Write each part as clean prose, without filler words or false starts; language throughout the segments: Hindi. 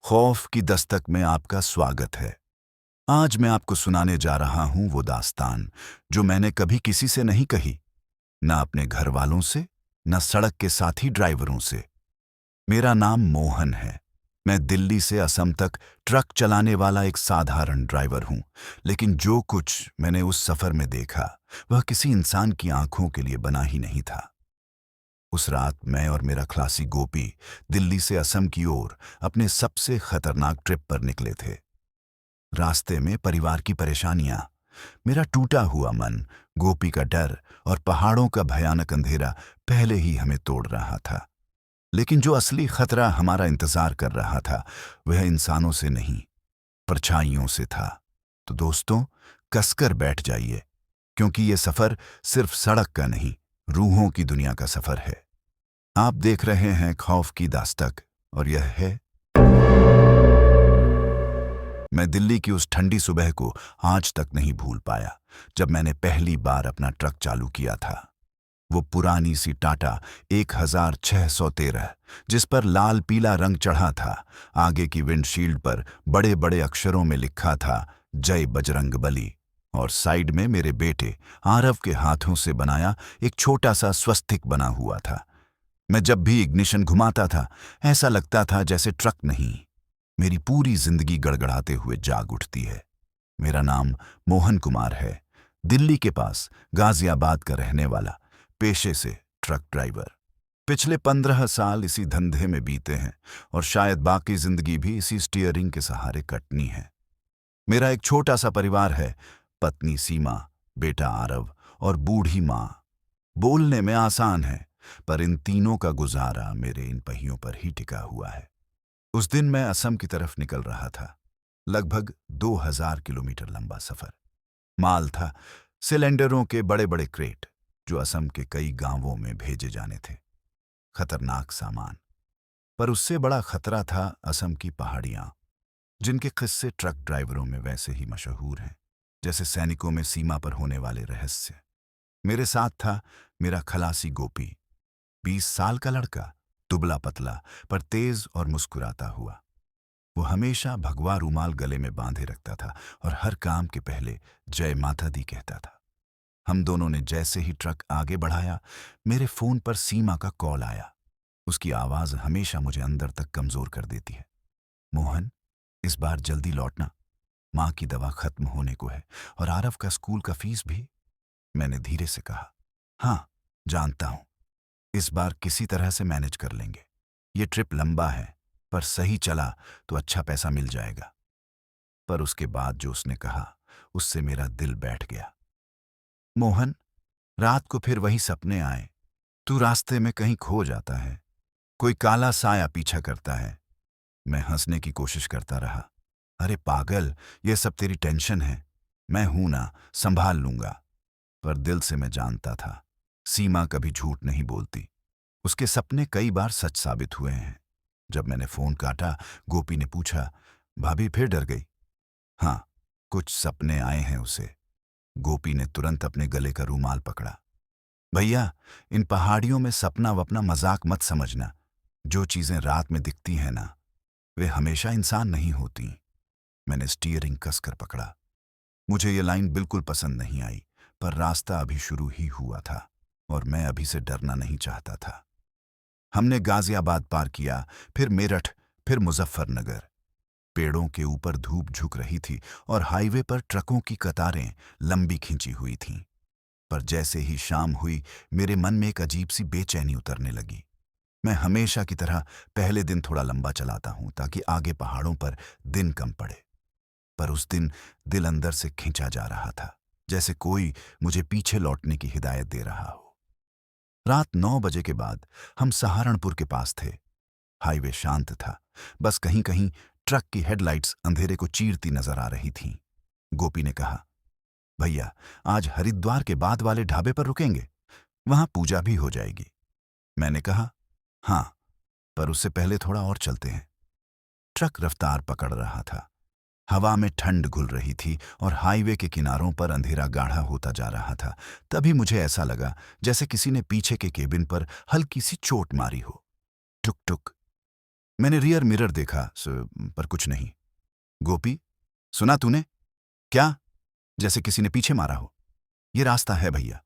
खौफ की दस्तक में आपका स्वागत है। आज मैं आपको सुनाने जा रहा हूं वो दास्तान जो मैंने कभी किसी से नहीं कही, न अपने घर वालों से, न सड़क के साथी ड्राइवरों से। मेरा नाम मोहन है। मैं दिल्ली से असम तक ट्रक चलाने वाला एक साधारण ड्राइवर हूं, लेकिन जो कुछ मैंने उस सफर में देखा वह किसी इंसान की आंखों के लिए बना ही नहीं था। उस रात मैं और मेरा खलासी गोपी दिल्ली से असम की ओर अपने सबसे खतरनाक ट्रिप पर निकले थे। रास्ते में परिवार की परेशानियां, मेरा टूटा हुआ मन, गोपी का डर और पहाड़ों का भयानक अंधेरा पहले ही हमें तोड़ रहा था। लेकिन जो असली खतरा हमारा इंतजार कर रहा था वह इंसानों से नहीं, परछाइयों से था। तो दोस्तों, कसकर बैठ जाइए, क्योंकि ये सफर सिर्फ सड़क का नहीं, रूहों की दुनिया का सफर है। आप देख रहे हैं खौफ की दास्तक, और यह है मैं दिल्ली की उस ठंडी सुबह को आज तक नहीं भूल पाया, जब मैंने पहली बार अपना ट्रक चालू किया था। वो पुरानी सी टाटा 1613, जिस पर लाल पीला रंग चढ़ा था। आगे की विंडशील्ड पर बड़े बड़े अक्षरों में लिखा था, जय बजरंग बली। और साइड में मेरे बेटे आरव के हाथों से बनाया एक छोटा सा स्वस्तिक बना हुआ था। मैं जब भी इग्निशन घुमाता था, ऐसा लगता था जैसे ट्रक नहीं, मेरी पूरी जिंदगी गड़गड़ाते हुए जाग उठती है। मेरा नाम मोहन कुमार है, दिल्ली के पास गाजियाबाद का रहने वाला, पेशे से ट्रक ड्राइवर। पिछले 15 साल इसी धंधे में बीते हैं और शायद बाकी जिंदगी भी इसी स्टीयरिंग के सहारे कटनी है। मेरा एक छोटा सा परिवार है, पत्नी सीमा, बेटा आरव और बूढ़ी माँ। बोलने में आसान है, पर इन तीनों का गुजारा मेरे इन पहियों पर ही टिका हुआ है। उस दिन मैं असम की तरफ निकल रहा था। लगभग 2000 किलोमीटर लंबा सफर। माल था सिलेंडरों के बड़े बड़े क्रेट, जो असम के कई गांवों में भेजे जाने थे। खतरनाक सामान। पर उससे बड़ा खतरा था असम की पहाड़ियां, जिनके किस्से ट्रक ड्राइवरों में वैसे ही मशहूर हैं जैसे सैनिकों में सीमा पर होने वाले रहस्य। मेरे साथ था मेरा खलासी गोपी, 20 साल का लड़का, दुबला पतला पर तेज और मुस्कुराता हुआ। वो हमेशा भगवा रूमाल गले में बांधे रखता था और हर काम के पहले जय माता दी कहता था। हम दोनों ने जैसे ही ट्रक आगे बढ़ाया, मेरे फोन पर सीमा का कॉल आया। उसकी आवाज हमेशा मुझे अंदर तक कमजोर कर देती है। मोहन, इस बार जल्दी लौटना, माँ की दवा खत्म होने को है और आरव का स्कूल का फीस भी। मैंने धीरे से कहा, हाँ जानता हूं, इस बार किसी तरह से मैनेज कर लेंगे। ये ट्रिप लंबा है, पर सही चला तो अच्छा पैसा मिल जाएगा। पर उसके बाद जो उसने कहा, उससे मेरा दिल बैठ गया। मोहन, रात को फिर वही सपने आए। तू रास्ते में कहीं खो जाता है, कोई काला साया पीछा करता है। मैं हंसने की कोशिश करता रहा। अरे पागल, ये सब तेरी टेंशन है, मैं हूं ना, संभाल लूंगा। पर दिल से मैं जानता था, सीमा कभी झूठ नहीं बोलती। उसके सपने कई बार सच साबित हुए हैं। जब मैंने फोन काटा, गोपी ने पूछा, भाभी फिर डर गई? हाँ, कुछ सपने आए हैं उसे। गोपी ने तुरंत अपने गले का रूमाल पकड़ा। भैया, इन पहाड़ियों में सपना वपना मजाक मत समझना। जो चीजें रात में दिखती हैं ना, वे हमेशा इंसान नहीं होती। मैंने स्टीयरिंग कसकर पकड़ा। मुझे ये लाइन बिल्कुल पसंद नहीं आई, पर रास्ता अभी शुरू ही हुआ था और मैं अभी से डरना नहीं चाहता था। हमने गाजियाबाद पार किया, फिर मेरठ, फिर मुजफ्फरनगर। पेड़ों के ऊपर धूप झुक रही थी और हाईवे पर ट्रकों की कतारें लंबी खींची हुई थीं। पर जैसे ही शाम हुई, मेरे मन में एक अजीब सी बेचैनी उतरने लगी। मैं हमेशा की तरह पहले दिन थोड़ा लंबा चलाता हूं ताकि आगे पहाड़ों पर दिन कम पड़े। पर उस दिन दिल अंदर से खींचा जा रहा था, जैसे कोई मुझे पीछे लौटने की हिदायत दे रहा हो। रात 9 बजे के बाद हम सहारनपुर के पास थे। हाईवे शांत था, बस कहीं कहीं ट्रक की हेडलाइट्स अंधेरे को चीरती नजर आ रही थीं। गोपी ने कहा, भैया, आज हरिद्वार के बाद वाले ढाबे पर रुकेंगे, वहां पूजा भी हो जाएगी। मैंने कहा, हाँ, पर उससे पहले थोड़ा और चलते हैं। ट्रक रफ्तार पकड़ रहा था। हवा में ठंड घुल रही थी और हाईवे के किनारों पर अंधेरा गाढ़ा होता जा रहा था। तभी मुझे ऐसा लगा जैसे किसी ने पीछे के केबिन पर हल्की सी चोट मारी हो। टुक टुक, मैंने रियर मिरर देखा पर कुछ नहीं। गोपी, सुना तूने? क्या? जैसे किसी ने पीछे मारा हो। ये रास्ता है भैया,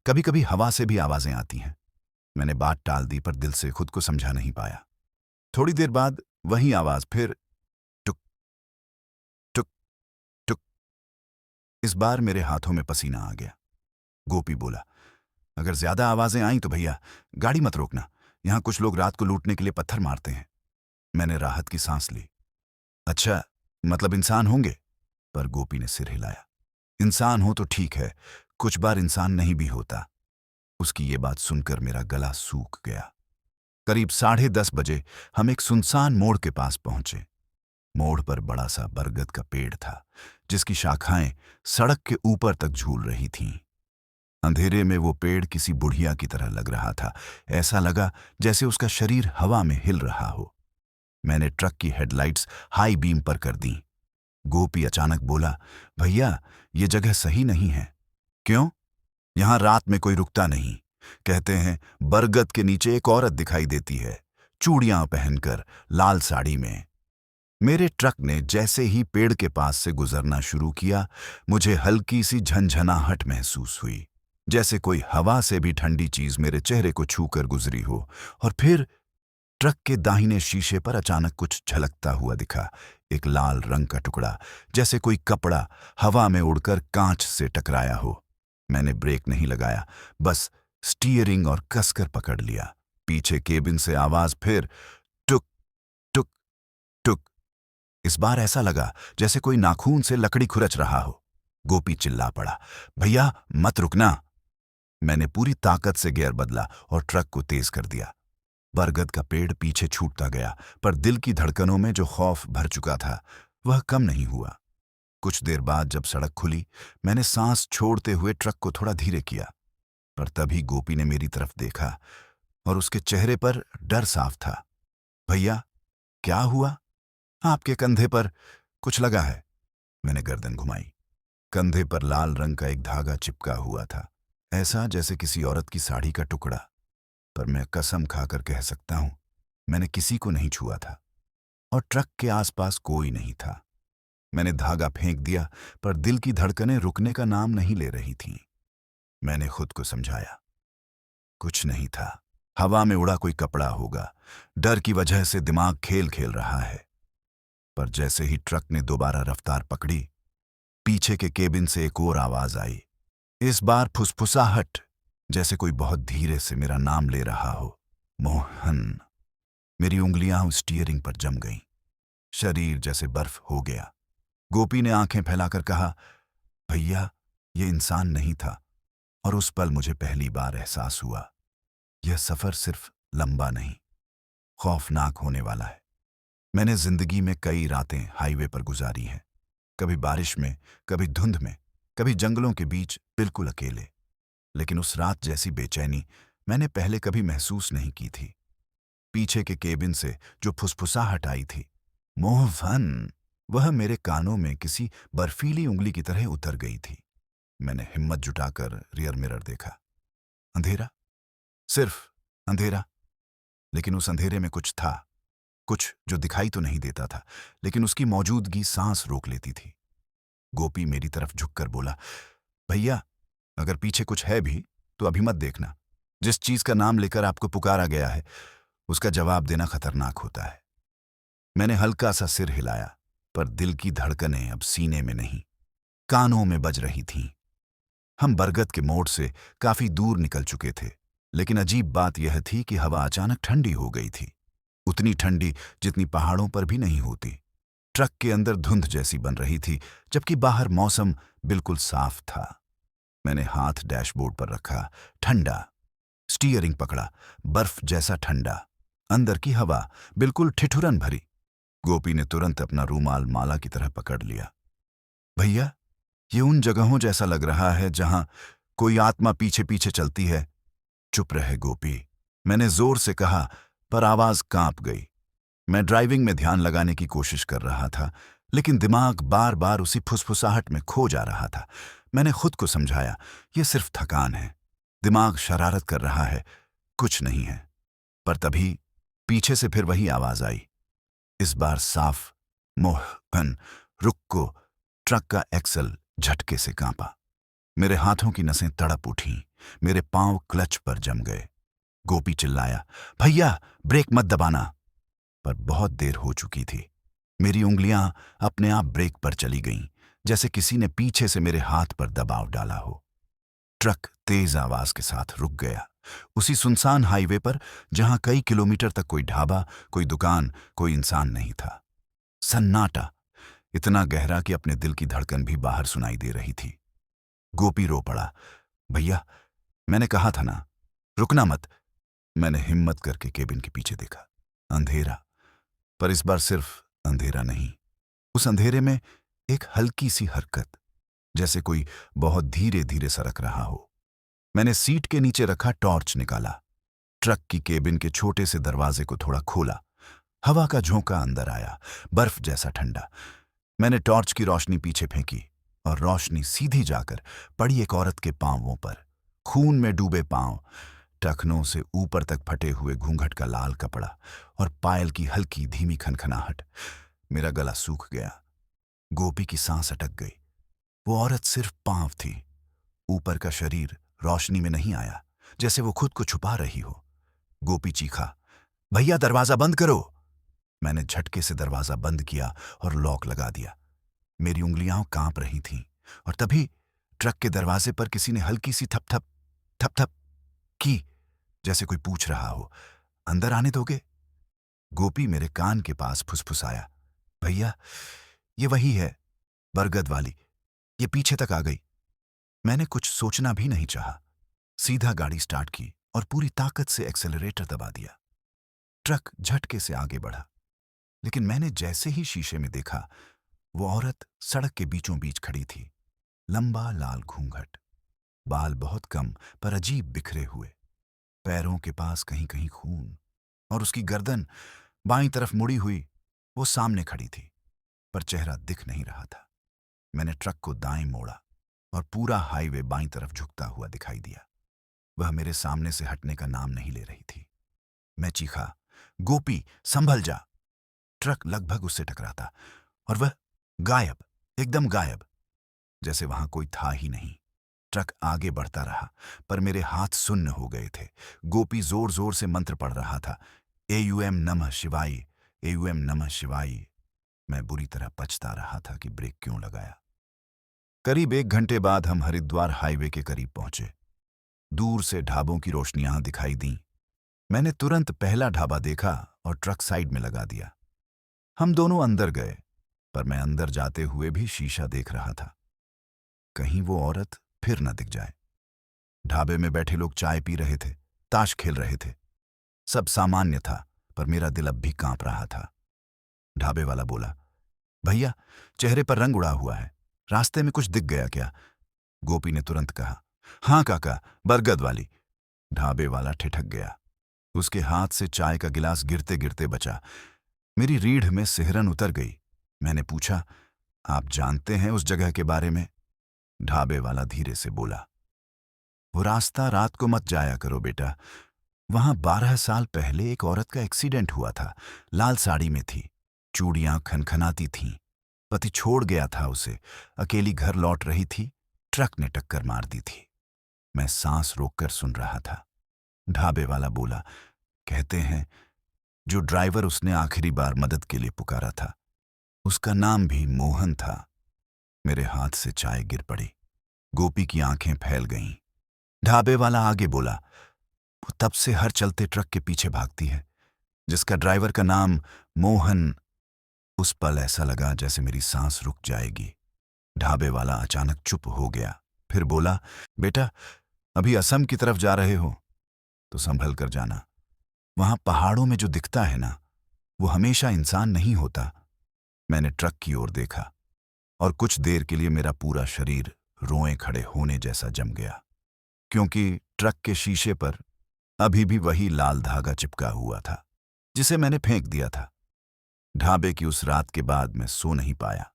कभी कभी हवा से भी आवाजें आती हैं। मैंने बात टाल दी पर दिल से खुद को समझा नहीं पाया। थोड़ी देर बाद वही आवाज फिर, टुक टुक टुक। इस बार मेरे हाथों में पसीना आ गया। गोपी बोला, अगर ज्यादा आवाजें आई तो भैया गाड़ी मत रोकना, यहां कुछ लोग रात को लूटने के लिए पत्थर मारते हैं। मैंने राहत की सांस ली। अच्छा, मतलब इंसान होंगे? पर गोपी ने सिर हिलाया। इंसान हो तो ठीक है, कुछ बार इंसान नहीं भी होता। उसकी ये बात सुनकर मेरा गला सूख गया। करीब 10:30 बजे हम एक सुनसान मोड़ के पास पहुंचे। मोड़ पर बड़ा सा बरगद का पेड़ था, जिसकी शाखाएं सड़क के ऊपर तक झूल रही थीं। अंधेरे में वो पेड़ किसी बुढ़िया की तरह लग रहा था। ऐसा लगा जैसे उसका शरीर हवा में हिल रहा हो। मैंने ट्रक की हेडलाइट्स हाई बीम पर कर दी। गोपी अचानक बोला, भैया ये जगह सही नहीं है। क्यों? यहां रात में कोई रुकता नहीं। कहते हैं बरगद के नीचे एक औरत दिखाई देती है, चूड़ियां पहनकर, लाल साड़ी में। मेरे ट्रक ने जैसे ही पेड़ के पास से गुजरना शुरू किया, मुझे हल्की सी झंझनाहट महसूस हुई, जैसे कोई हवा से भी ठंडी चीज मेरे चेहरे को छूकर गुजरी हो। और फिर ट्रक के दाहिने शीशे पर अचानक कुछ झलकता हुआ दिखा। एक लाल रंग का टुकड़ा, जैसे कोई कपड़ा हवा में उड़कर कांच से टकराया हो। मैंने ब्रेक नहीं लगाया, बस स्टीयरिंग और कसकर पकड़ लिया। पीछे केबिन से आवाज फिर, टुक टुक टुक। इस बार ऐसा लगा जैसे कोई नाखून से लकड़ी खुरच रहा हो। गोपी चिल्ला पड़ा, भैया मत रुकना। मैंने पूरी ताकत से गियर बदला और ट्रक को तेज कर दिया। बरगद का पेड़ पीछे छूटता गया, पर दिल की धड़कनों में जो खौफ भर चुका था वह कम नहीं हुआ। कुछ देर बाद जब सड़क खुली, मैंने सांस छोड़ते हुए ट्रक को थोड़ा धीरे किया, पर तभी गोपी ने मेरी तरफ देखा और उसके चेहरे पर डर साफ था। भैया क्या हुआ? आपके कंधे पर कुछ लगा है। मैंने गर्दन घुमाई। कंधे पर लाल रंग का एक धागा चिपका हुआ था, ऐसा जैसे किसी औरत की साड़ी का टुकड़ा। पर मैं कसम खाकर कह सकता हूं, मैंने किसी को नहीं छुआ था और ट्रक के आसपास कोई नहीं था। मैंने धागा फेंक दिया, पर दिल की धड़कनें रुकने का नाम नहीं ले रही थीं। मैंने खुद को समझाया, कुछ नहीं था, हवा में उड़ा कोई कपड़ा होगा। डर की वजह से दिमाग खेल खेल रहा है। पर जैसे ही ट्रक ने दोबारा रफ्तार पकड़ी, पीछे के केबिन से एक और आवाज आई। इस बार फुसफुसाहट, जैसे कोई बहुत धीरे से मेरा नाम ले रहा हो, मोहन। मेरी उंगलियां उस स्टीयरिंग पर जम गईं। शरीर जैसे बर्फ हो गया। गोपी ने आंखें फैलाकर कहा, भैया ये इंसान नहीं था। और उस पल मुझे पहली बार एहसास हुआ, यह सफर सिर्फ लंबा नहीं, खौफनाक होने वाला है। मैंने जिंदगी में कई रातें हाईवे पर गुजारी हैं, कभी बारिश में, कभी धुंध में, कभी जंगलों के बीच बिल्कुल अकेले। लेकिन उस रात जैसी बेचैनी मैंने पहले कभी महसूस नहीं की थी। पीछे के केबिन से जो फुसफुसाहट आई थी, मोहन, वह मेरे कानों में किसी बर्फीली उंगली की तरह उतर गई थी। मैंने हिम्मत जुटाकर रियर मिरर देखा। अंधेरा, सिर्फ अंधेरा। लेकिन उस अंधेरे में कुछ था, कुछ जो दिखाई तो नहीं देता था, लेकिन उसकी मौजूदगी सांस रोक लेती थी। गोपी मेरी तरफ झुककर बोला, भैया अगर पीछे कुछ है भी तो अभी मत देखना। जिस चीज का नाम लेकर आपको पुकारा गया है, उसका जवाब देना खतरनाक होता है। मैंने हल्का सा सिर हिलाया, पर दिल की धड़कनें अब सीने में नहीं, कानों में बज रही थीं। हम बरगद के मोड़ से काफी दूर निकल चुके थे, लेकिन अजीब बात यह थी कि हवा अचानक ठंडी हो गई थी। उतनी ठंडी जितनी पहाड़ों पर भी नहीं होती। ट्रक के अंदर धुंध जैसी बन रही थी, जबकि बाहर मौसम बिल्कुल साफ था। मैंने हाथ डैशबोर्ड पर रखा, ठंडा। स्टीयरिंग पकड़ा, बर्फ जैसा ठंडा। अंदर की हवा बिल्कुल ठिठुरन भरी। गोपी ने तुरंत अपना रूमाल माला की तरह पकड़ लिया। भैया ये उन जगहों जैसा लग रहा है जहां कोई आत्मा पीछे पीछे चलती है। चुप रहे गोपी, मैंने जोर से कहा, पर आवाज कांप गई। मैं ड्राइविंग में ध्यान लगाने की कोशिश कर रहा था, लेकिन दिमाग बार बार उसी फुसफुसाहट में खो जा रहा था। मैंने खुद को समझाया, यह सिर्फ थकान है, दिमाग शरारत कर रहा है, कुछ नहीं है। पर तभी पीछे से फिर वही आवाज आई, इस बार साफ। मोहन रुक को ट्रक का एक्सल झटके से कांपा। मेरे हाथों की नसें तड़प उठीं, मेरे पांव क्लच पर जम गए। गोपी चिल्लाया, भैया ब्रेक मत दबाना। पर बहुत देर हो चुकी थी। मेरी उंगलियां अपने आप ब्रेक पर चली गईं, जैसे किसी ने पीछे से मेरे हाथ पर दबाव डाला हो। ट्रक तेज आवाज के साथ रुक गया, उसी सुनसान हाईवे पर जहां कई किलोमीटर तक कोई ढाबा, कोई दुकान, कोई इंसान नहीं था। सन्नाटा, इतना गहरा कि अपने दिल की धड़कन भी बाहर सुनाई दे रही थी। गोपी रो पड़ा, भैया मैंने कहा था ना, रुकना मत। मैंने हिम्मत करके केबिन के पीछे देखा। अंधेरा, पर इस बार सिर्फ अंधेरा नहीं। उस अंधेरे में एक हल्की सी हरकत, जैसे कोई बहुत धीरे धीरे सरक रहा हो। मैंने सीट के नीचे रखा टॉर्च निकाला, ट्रक की केबिन के छोटे से दरवाजे को थोड़ा खोला। हवा का झोंका अंदर आया, बर्फ जैसा ठंडा। मैंने टॉर्च की रोशनी पीछे फेंकी और रोशनी सीधी जाकर पड़ी एक औरत के पांवों पर। खून में डूबे पांव, टखनों से ऊपर तक फटे हुए घूंघट का लाल कपड़ा और पायल की हल्की धीमी खनखनाहट। मेरा गला सूख गया। गोपी की सांस अटक गई। वो औरत सिर्फ पांव थी, ऊपर का शरीर रोशनी में नहीं आया, जैसे वो खुद को छुपा रही हो। गोपी चीखा, भैया दरवाजा बंद करो। मैंने झटके से दरवाजा बंद किया और लॉक लगा दिया। मेरी उंगलियां कांप रही थीं और तभी ट्रक के दरवाजे पर किसी ने हल्की सी थप थप थप थप की, जैसे कोई पूछ रहा हो, अंदर आने दोगे? गोपी मेरे कान के पास फुसफुसाया, भैया ये वही है, बरगद वाली, ये पीछे तक आ गई। मैंने कुछ सोचना भी नहीं चाहा, सीधा गाड़ी स्टार्ट की और पूरी ताकत से एक्सेलरेटर दबा दिया। ट्रक झटके से आगे बढ़ा, लेकिन मैंने जैसे ही शीशे में देखा, वो औरत सड़क के बीचों बीच खड़ी थी। लंबा लाल घूंघट, बाल बहुत कम पर अजीब बिखरे हुए, पैरों के पास कहीं कहीं खून, और उसकी गर्दन बाईं तरफ मुड़ी हुई। वो सामने खड़ी थी, पर चेहरा दिख नहीं रहा था। मैंने ट्रक को दाएं मोड़ा और पूरा हाईवे बाईं तरफ झुकता हुआ दिखाई दिया। वह मेरे सामने से हटने का नाम नहीं ले रही थी। मैं चीखा, गोपी संभल जा। ट्रक लगभग उससे टकराता और वह गायब, एकदम गायब, जैसे वहां कोई था ही नहीं। ट्रक आगे बढ़ता रहा, पर मेरे हाथ सुन्न हो गए थे। गोपी जोर जोर से मंत्र पढ़ रहा था, एयूएम नमः शिवाय, एयूएम नमः शिवाय। मैं बुरी तरह पछता रहा था कि ब्रेक क्यों लगाया। करीब 1 घंटे बाद हम हरिद्वार हाईवे के करीब पहुंचे। दूर से ढाबों की रोशनियां दिखाई दीं। मैंने तुरंत पहला ढाबा देखा और ट्रक साइड में लगा दिया। हम दोनों अंदर गए, पर मैं अंदर जाते हुए भी शीशा देख रहा था, कहीं वो औरत फिर न दिख जाए। ढाबे में बैठे लोग चाय पी रहे थे, ताश खेल रहे थे। सब सामान्य था, पर मेरा दिल अब भी कांप रहा था। ढाबे वाला बोला, भैया चेहरे पर रंग उड़ा हुआ है, रास्ते में कुछ दिख गया क्या? गोपी ने तुरंत कहा, हाँ काका, बरगद वाली। ढाबे वाला ठिठक गया। उसके हाथ से चाय का गिलास गिरते गिरते बचा। मेरी रीढ़ में सिहरन उतर गई। मैंने पूछा, आप जानते हैं उस जगह के बारे में? ढाबे वाला धीरे से बोला, वो रास्ता रात को मत जाया करो बेटा, वहां 12 साल पहले एक औरत का एक्सीडेंट हुआ था। लाल साड़ी में थी, चूड़ियां खनखनाती थीं। पति छोड़ गया था उसे, अकेली घर लौट रही थी, ट्रक ने टक्कर मार दी थी। मैं सांस रोककर सुन रहा था। ढाबे वाला बोला, कहते हैं जो ड्राइवर उसने आखिरी बार मदद के लिए पुकारा था, उसका नाम भी मोहन था। मेरे हाथ से चाय गिर पड़ी। गोपी की आंखें फैल गईं। ढाबे वाला आगे बोला, वो तब से हर चलते ट्रक के पीछे भागती है, जिसका ड्राइवर का नाम मोहन। उस पल ऐसा लगा जैसे मेरी सांस रुक जाएगी। ढाबे वाला अचानक चुप हो गया, फिर बोला, बेटा अभी असम की तरफ जा रहे हो तो संभल कर जाना। वहां पहाड़ों में जो दिखता है ना, वो हमेशा इंसान नहीं होता। मैंने ट्रक की ओर देखा और कुछ देर के लिए मेरा पूरा शरीर रोए खड़े होने जैसा जम गया, क्योंकि ट्रक के शीशे पर अभी भी वही लाल धागा चिपका हुआ था, जिसे मैंने फेंक दिया था। ढाबे की उस रात के बाद मैं सो नहीं पाया।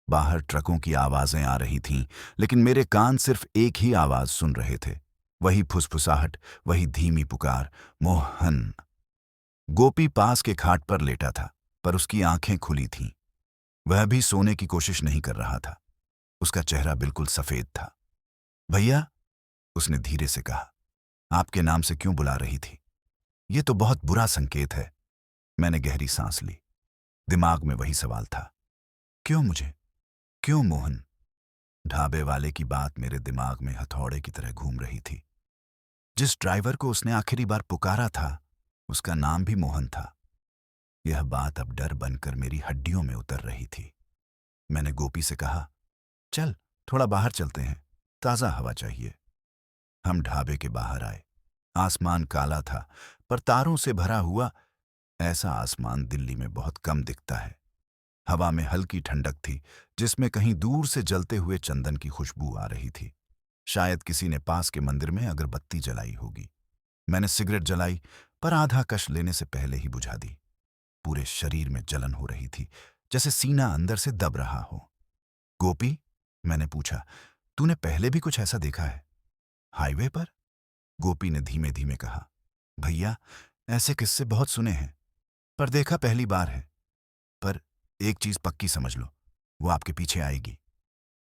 बाहर ट्रकों की आवाजें आ रही थीं, लेकिन मेरे कान सिर्फ एक ही आवाज सुन रहे थे, वही फुसफुसाहट, वही धीमी पुकार, मोहन। गोपी पास के खाट पर लेटा था, पर उसकी आंखें खुली थीं। वह भी सोने की कोशिश नहीं कर रहा था। उसका चेहरा बिल्कुल सफेद था। भैया, उसने धीरे से कहा, आपके नाम से क्यों बुला रही थी? ये तो बहुत बुरा संकेत है। मैंने गहरी सांस ली। दिमाग में वही सवाल था, क्यों मुझे? क्यों मोहन? ढाबे वाले की बात मेरे दिमाग में हथौड़े की तरह घूम रही थी। जिस ड्राइवर को उसने आखिरी बार पुकारा था, उसका नाम भी मोहन था। यह बात अब डर बनकर मेरी हड्डियों में उतर रही थी। मैंने गोपी से कहा, चल थोड़ा बाहर चलते हैं, ताज़ा हवा चाहिए। हम ढाबे के बाहर आए। आसमान काला था, पर तारों से भरा हुआ। ऐसा आसमान दिल्ली में बहुत कम दिखता है। हवा में हल्की ठंडक थी, जिसमें कहीं दूर से जलते हुए चंदन की खुशबू आ रही थी। शायद किसी ने पास के मंदिर में अगरबत्ती जलाई होगी। मैंने सिगरेट जलाई, पर आधा कश लेने से पहले ही बुझा दी। पूरे शरीर में जलन हो रही थी, जैसे सीना अंदर से दब रहा हो। गोपी, मैंने पूछा, तूने पहले भी कुछ ऐसा देखा है? हाईवे पर? गोपी ने धीमे धीमे कहा, भैया, ऐसे किस्से बहुत सुने हैं, पर देखा पहली बार है। पर एक चीज पक्की समझ लो, वो आपके पीछे आएगी।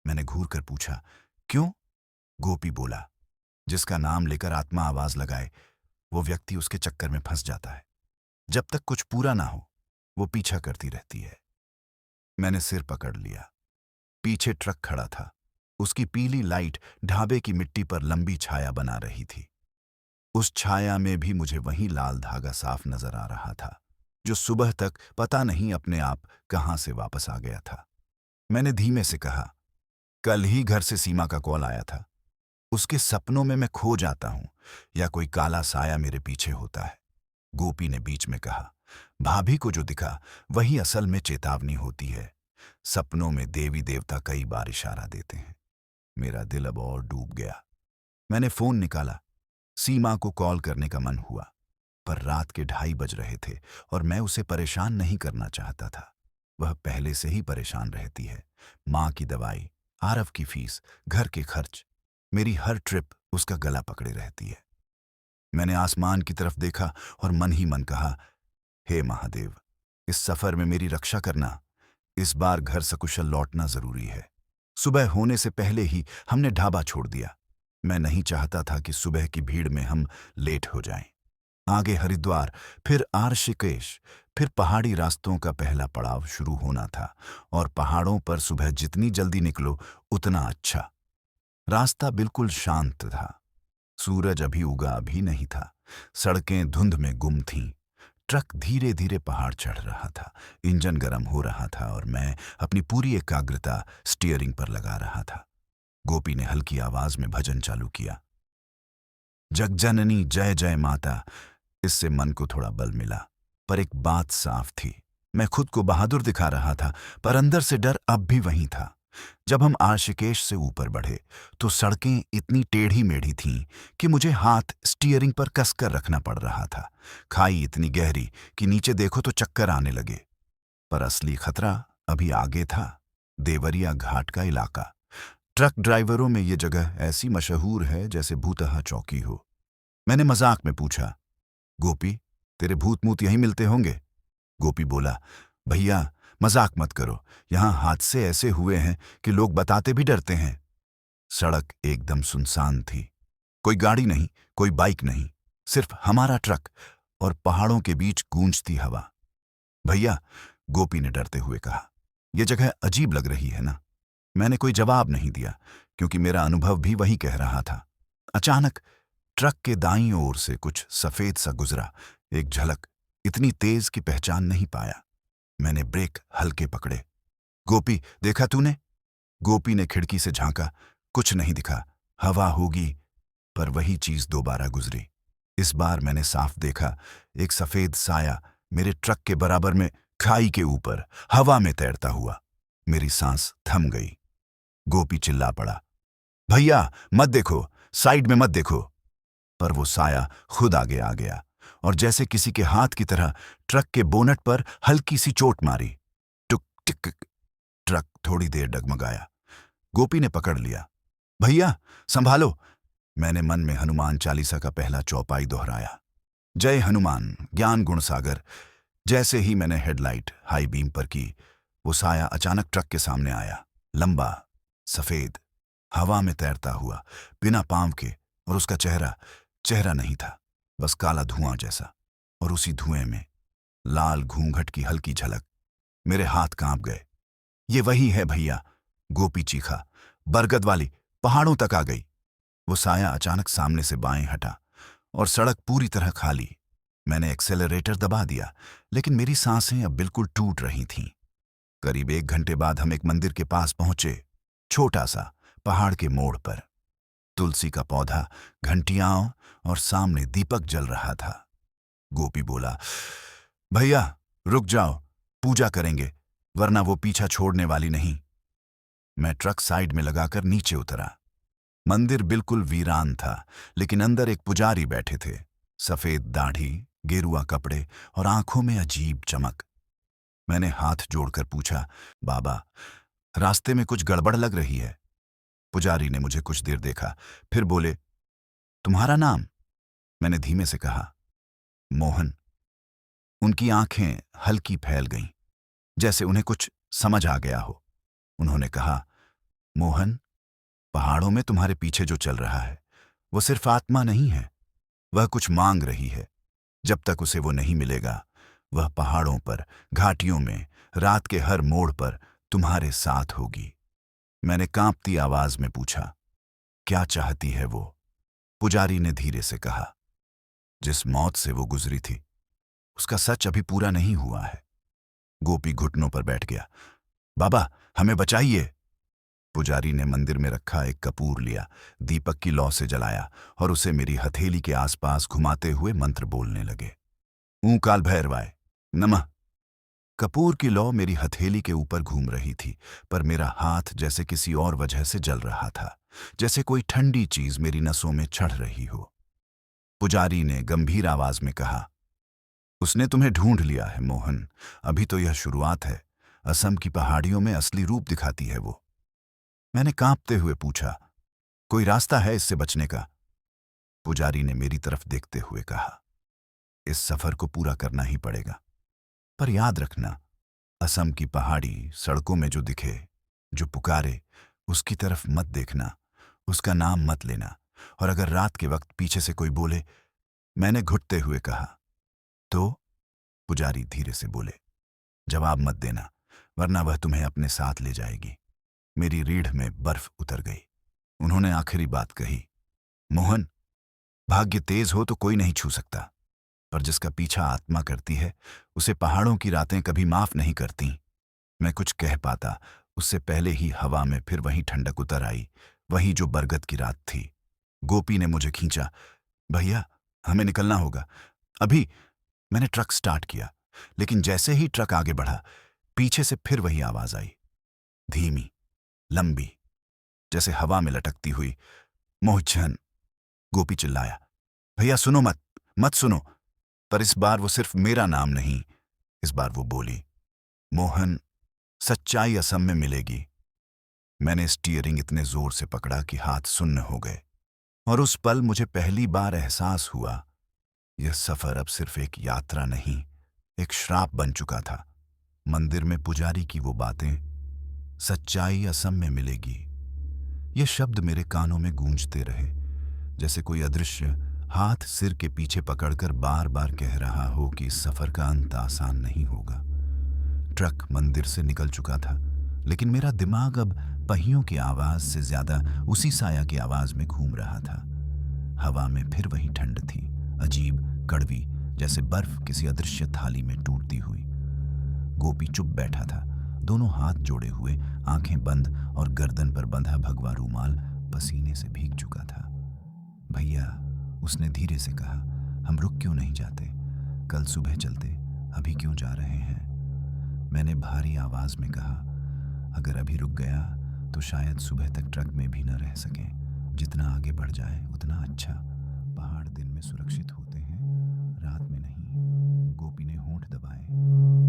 मैंने घूर कर पूछा, क्यों? गोपी बोला, जिसका नाम लेकर आत्मा आवाज लगाए, वो व्यक्ति उसके चक्कर में फंस जाता है। जब तक कुछ पूरा ना हो, वो पीछा करती रहती है। मैंने सिर पकड़ लिया। पीछे ट्रक खड़ा था। उसकी पीली लाइट ढाबे की मिट्टी पर लंबी छाया बना रही थी। उस छाया में भी मुझे वही लाल धागा साफ नजर आ रहा था, जो सुबह तक पता नहीं अपने आप कहां से वापस आ गया था। मैंने धीमे से कहा, कल ही घर से सीमा का कॉल आया था। उसके सपनों में मैं खो जाता हूं, या कोई काला साया मेरे पीछे होता है। गोपी ने बीच में कहा, भाभी को जो दिखा वही असल में चेतावनी होती है। सपनों में देवी देवता कई बार इशारा देते हैं। मेरा दिल अब और डूब गया। मैंने फोन निकाला। सीमा को कॉल करने का मन हुआ, पर रात के 2:30 बज रहे थे और मैं उसे परेशान नहीं करना चाहता था। वह पहले से ही परेशान रहती है। माँ की दवाई, आरव की फीस, घर के खर्च, मेरी हर ट्रिप उसका गला पकड़े रहती है। मैंने आसमान की तरफ देखा और मन ही मन कहा, हे महादेव, इस सफर में मेरी रक्षा करना। इस बार घर सकुशल लौटना जरूरी है। सुबह होने से पहले ही हमने ढाबा छोड़ दिया। मैं नहीं चाहता था कि सुबह की भीड़ में हम लेट हो जाएं। आगे हरिद्वार, फिर ऋषिकेश, फिर पहाड़ी रास्तों का पहला पड़ाव शुरू होना था, और पहाड़ों पर सुबह जितनी जल्दी निकलो उतना अच्छा। रास्ता बिल्कुल शांत था। सूरज अभी उगा भी नहीं था। सड़कें धुंध में गुम थीं। ट्रक धीरे धीरे पहाड़ चढ़ रहा था। इंजन गर्म हो रहा था और मैं अपनी पूरी एकाग्रता स्टीयरिंग पर लगा रहा था। गोपी ने हल्की आवाज में भजन चालू किया, जगजननी जय जय माता। इससे मन को थोड़ा बल मिला, पर एक बात साफ थी, मैं खुद को बहादुर दिखा रहा था, पर अंदर से डर अब भी वहीं था। जब हम ऋषिकेश से ऊपर बढ़े तो सड़कें इतनी टेढ़ी मेढ़ी थीं कि मुझे हाथ स्टीयरिंग पर कसकर रखना पड़ रहा था। खाई इतनी गहरी कि नीचे देखो तो चक्कर आने लगे। पर असली खतरा अभी आगे था, देवरिया घाट का इलाका। ट्रक ड्राइवरों में ये जगह ऐसी मशहूर है जैसे भूतहा चौकी हो। मैंने मजाक में पूछा, गोपी, तेरे भूत मूत यहीं मिलते होंगे? गोपी बोला, भैया मजाक मत करो, यहां हादसे ऐसे हुए हैं कि लोग बताते भी डरते हैं। सड़क एकदम सुनसान थी। कोई गाड़ी नहीं, कोई बाइक नहीं, सिर्फ हमारा ट्रक और पहाड़ों के बीच गूंजती हवा। भैया, गोपी ने डरते हुए कहा, यह जगह अजीब लग रही है ना? मैंने कोई जवाब नहीं दिया, क्योंकि मेरा अनुभव भी वही कह रहा था। अचानक ट्रक के दाईं ओर से कुछ सफेद सा गुजरा। एक झलक, इतनी तेज कि पहचान नहीं पाया। मैंने ब्रेक हल्के पकड़े। गोपी, देखा तूने? गोपी ने खिड़की से झांका। कुछ नहीं दिखा। हवा होगी, पर वही चीज दोबारा गुजरी। इस बार मैंने साफ देखा, एक सफेद साया मेरे ट्रक के बराबर में, खाई के ऊपर हवा में तैरता हुआ। मेरी सांस थम गई। गोपी चिल्ला पड़ा, भैया मत देखो, साइड में मत देखो। पर वो साया खुद आगे आ गया और जैसे किसी के हाथ की तरह ट्रक के बोनट पर हल्की सी चोट मारी। टुक टिक। ट्रक थोड़ी देर डगमगाया। गोपी ने पकड़ लिया। भैया संभालो। मैंने मन में हनुमान चालीसा का पहला चौपाई दोहराया, जय हनुमान ज्ञान गुण सागर। जैसे ही मैंने हेडलाइट हाई बीम पर की, वो साया अचानक ट्रक के सामने आया। लंबा, सफेद, हवा में तैरता हुआ, बिना पांव के। और उसका चेहरा चेहरा नहीं था, बस काला धुआं जैसा। और उसी धुएं में लाल घूंघट की हल्की झलक। मेरे हाथ कांप गए। ये वही है भैया, गोपी चीखा। बरगद वाली पहाड़ों तक आ गई। वो साया अचानक सामने से बाएं हटा और सड़क पूरी तरह खाली। मैंने एक्सेलरेटर दबा दिया, लेकिन मेरी सांसें अब बिल्कुल टूट रही थीं। करीब 1 घंटे बाद हम एक मंदिर के पास पहुंचे, छोटा सा, पहाड़ के मोड़ पर। तुलसी का पौधा, घंटियां और सामने दीपक जल रहा था। गोपी बोला, भैया रुक जाओ, पूजा करेंगे, वरना वो पीछा छोड़ने वाली नहीं। मैं ट्रक साइड में लगाकर नीचे उतरा। मंदिर बिल्कुल वीरान था, लेकिन अंदर एक पुजारी बैठे थे। सफेद दाढ़ी, गेरुआ कपड़े और आंखों में अजीब चमक। मैंने हाथ जोड़कर पूछा, बाबा, रास्ते में कुछ गड़बड़ लग रही है। पुजारी ने मुझे कुछ देर देखा, फिर बोले, तुम्हारा नाम? मैंने धीमे से कहा, मोहन। उनकी आंखें हल्की फैल गईं, जैसे उन्हें कुछ समझ आ गया हो। उन्होंने कहा, मोहन, पहाड़ों में तुम्हारे पीछे जो चल रहा है, वो सिर्फ आत्मा नहीं है, वह कुछ मांग रही है। जब तक उसे वो नहीं मिलेगा, वह पहाड़ों पर, घाटियों में, रात के हर मोड़ पर तुम्हारे साथ होगी। मैंने कांपती आवाज में पूछा, क्या चाहती है वो? पुजारी ने धीरे से कहा, जिस मौत से वो गुजरी थी, उसका सच अभी पूरा नहीं हुआ है। गोपी घुटनों पर बैठ गया। बाबा, हमें बचाइए। पुजारी ने मंदिर में रखा एक कपूर लिया, दीपक की लौ से जलाया और उसे मेरी हथेली के आसपास घुमाते हुए मंत्र बोलने लगे। ऊं काल भैरवाय नमः। कपूर की लौ मेरी हथेली के ऊपर घूम रही थी, पर मेरा हाथ जैसे किसी और वजह से जल रहा था, जैसे कोई ठंडी चीज मेरी नसों में चढ़ रही हो। पुजारी ने गंभीर आवाज में कहा, उसने तुम्हें ढूंढ लिया है मोहन। अभी तो यह शुरुआत है। असम की पहाड़ियों में असली रूप दिखाती है वो। मैंने कांपते हुए पूछा, कोई रास्ता है इससे बचने का? पुजारी ने मेरी तरफ देखते हुए कहा, इस सफर को पूरा करना ही पड़ेगा। पर याद रखना, असम की पहाड़ी सड़कों में जो दिखे, जो पुकारे, उसकी तरफ मत देखना, उसका नाम मत लेना। और अगर रात के वक्त पीछे से कोई बोले, मैंने घुटते हुए कहा, तो? पुजारी धीरे से बोले, जवाब मत देना, वरना वह तुम्हें अपने साथ ले जाएगी। मेरी रीढ़ में बर्फ उतर गई। उन्होंने आखिरी बात कही, मोहन, भाग्य तेज हो तो कोई नहीं छू सकता, पर जिसका पीछा आत्मा करती है, उसे पहाड़ों की रातें कभी माफ नहीं करती। मैं कुछ कह पाता, उससे पहले ही हवा में फिर वही ठंडक उतर आई, वही जो बरगद की रात थी। गोपी ने मुझे खींचा, भैया, हमें निकलना होगा अभी। मैंने ट्रक स्टार्ट किया, लेकिन जैसे ही ट्रक आगे बढ़ा, पीछे से फिर वही आवाज आई, धीमी, लंबी, जैसे हवा में लटकती हुई, मोहन। गोपी चिल्लाया, भैया सुनो मत, मत सुनो। पर इस बार वो सिर्फ मेरा नाम नहीं, इस बार वो बोली, मोहन, सच्चाई असम में मिलेगी। मैंने स्टीयरिंग इतने जोर से पकड़ा कि हाथ सुन्न हो गए। और उस पल मुझे पहली बार एहसास हुआ, यह सफर अब सिर्फ एक यात्रा नहीं, एक श्राप बन चुका था। मंदिर में पुजारी की वो बातें, सच्चाई असम में मिलेगी, ये शब्द मेरे कानों में गूंजते रहे, जैसे कोई अदृश्य हाथ सिर के पीछे पकड़कर बार बार कह रहा हो कि इस सफर का अंत आसान नहीं होगा। ट्रक मंदिर से निकल चुका था, लेकिन मेरा दिमाग अब पहियों की आवाज से ज्यादा उसी साया की आवाज में घूम रहा था। हवा में फिर वही ठंड थी, अजीब, कड़वी, जैसे बर्फ किसी अदृश्य थाली में टूटती हुई। गोपी चुप बैठा था, दोनों हाथ जोड़े हुए, आंखें बंद और गर्दन पर बंधा भगवा रूमाल पसीने से भीग चुका था। भैया, उसने धीरे से कहा, हम रुक क्यों नहीं जाते? कल सुबह चलते, अभी क्यों जा रहे हैं? मैंने भारी आवाज में कहा, अगर अभी रुक गया तो शायद सुबह तक ट्रक में भी न रह सकें। जितना आगे बढ़ जाए उतना अच्छा। पहाड़ दिन में सुरक्षित होते हैं, रात में नहीं। गोपी ने होंठ दबाए।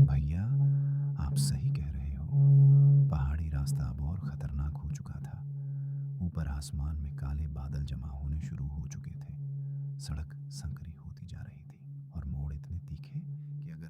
भैया, आप सही कह रहे हो। पहाड़ी रास्ता अब और खतरनाक हो चुका था। ऊपर आसमान में काले बादल जमा होने शुरू हो चुके थे। सड़क संकरी होती जा रही थी और मोड़ इतने तीखे कि अगर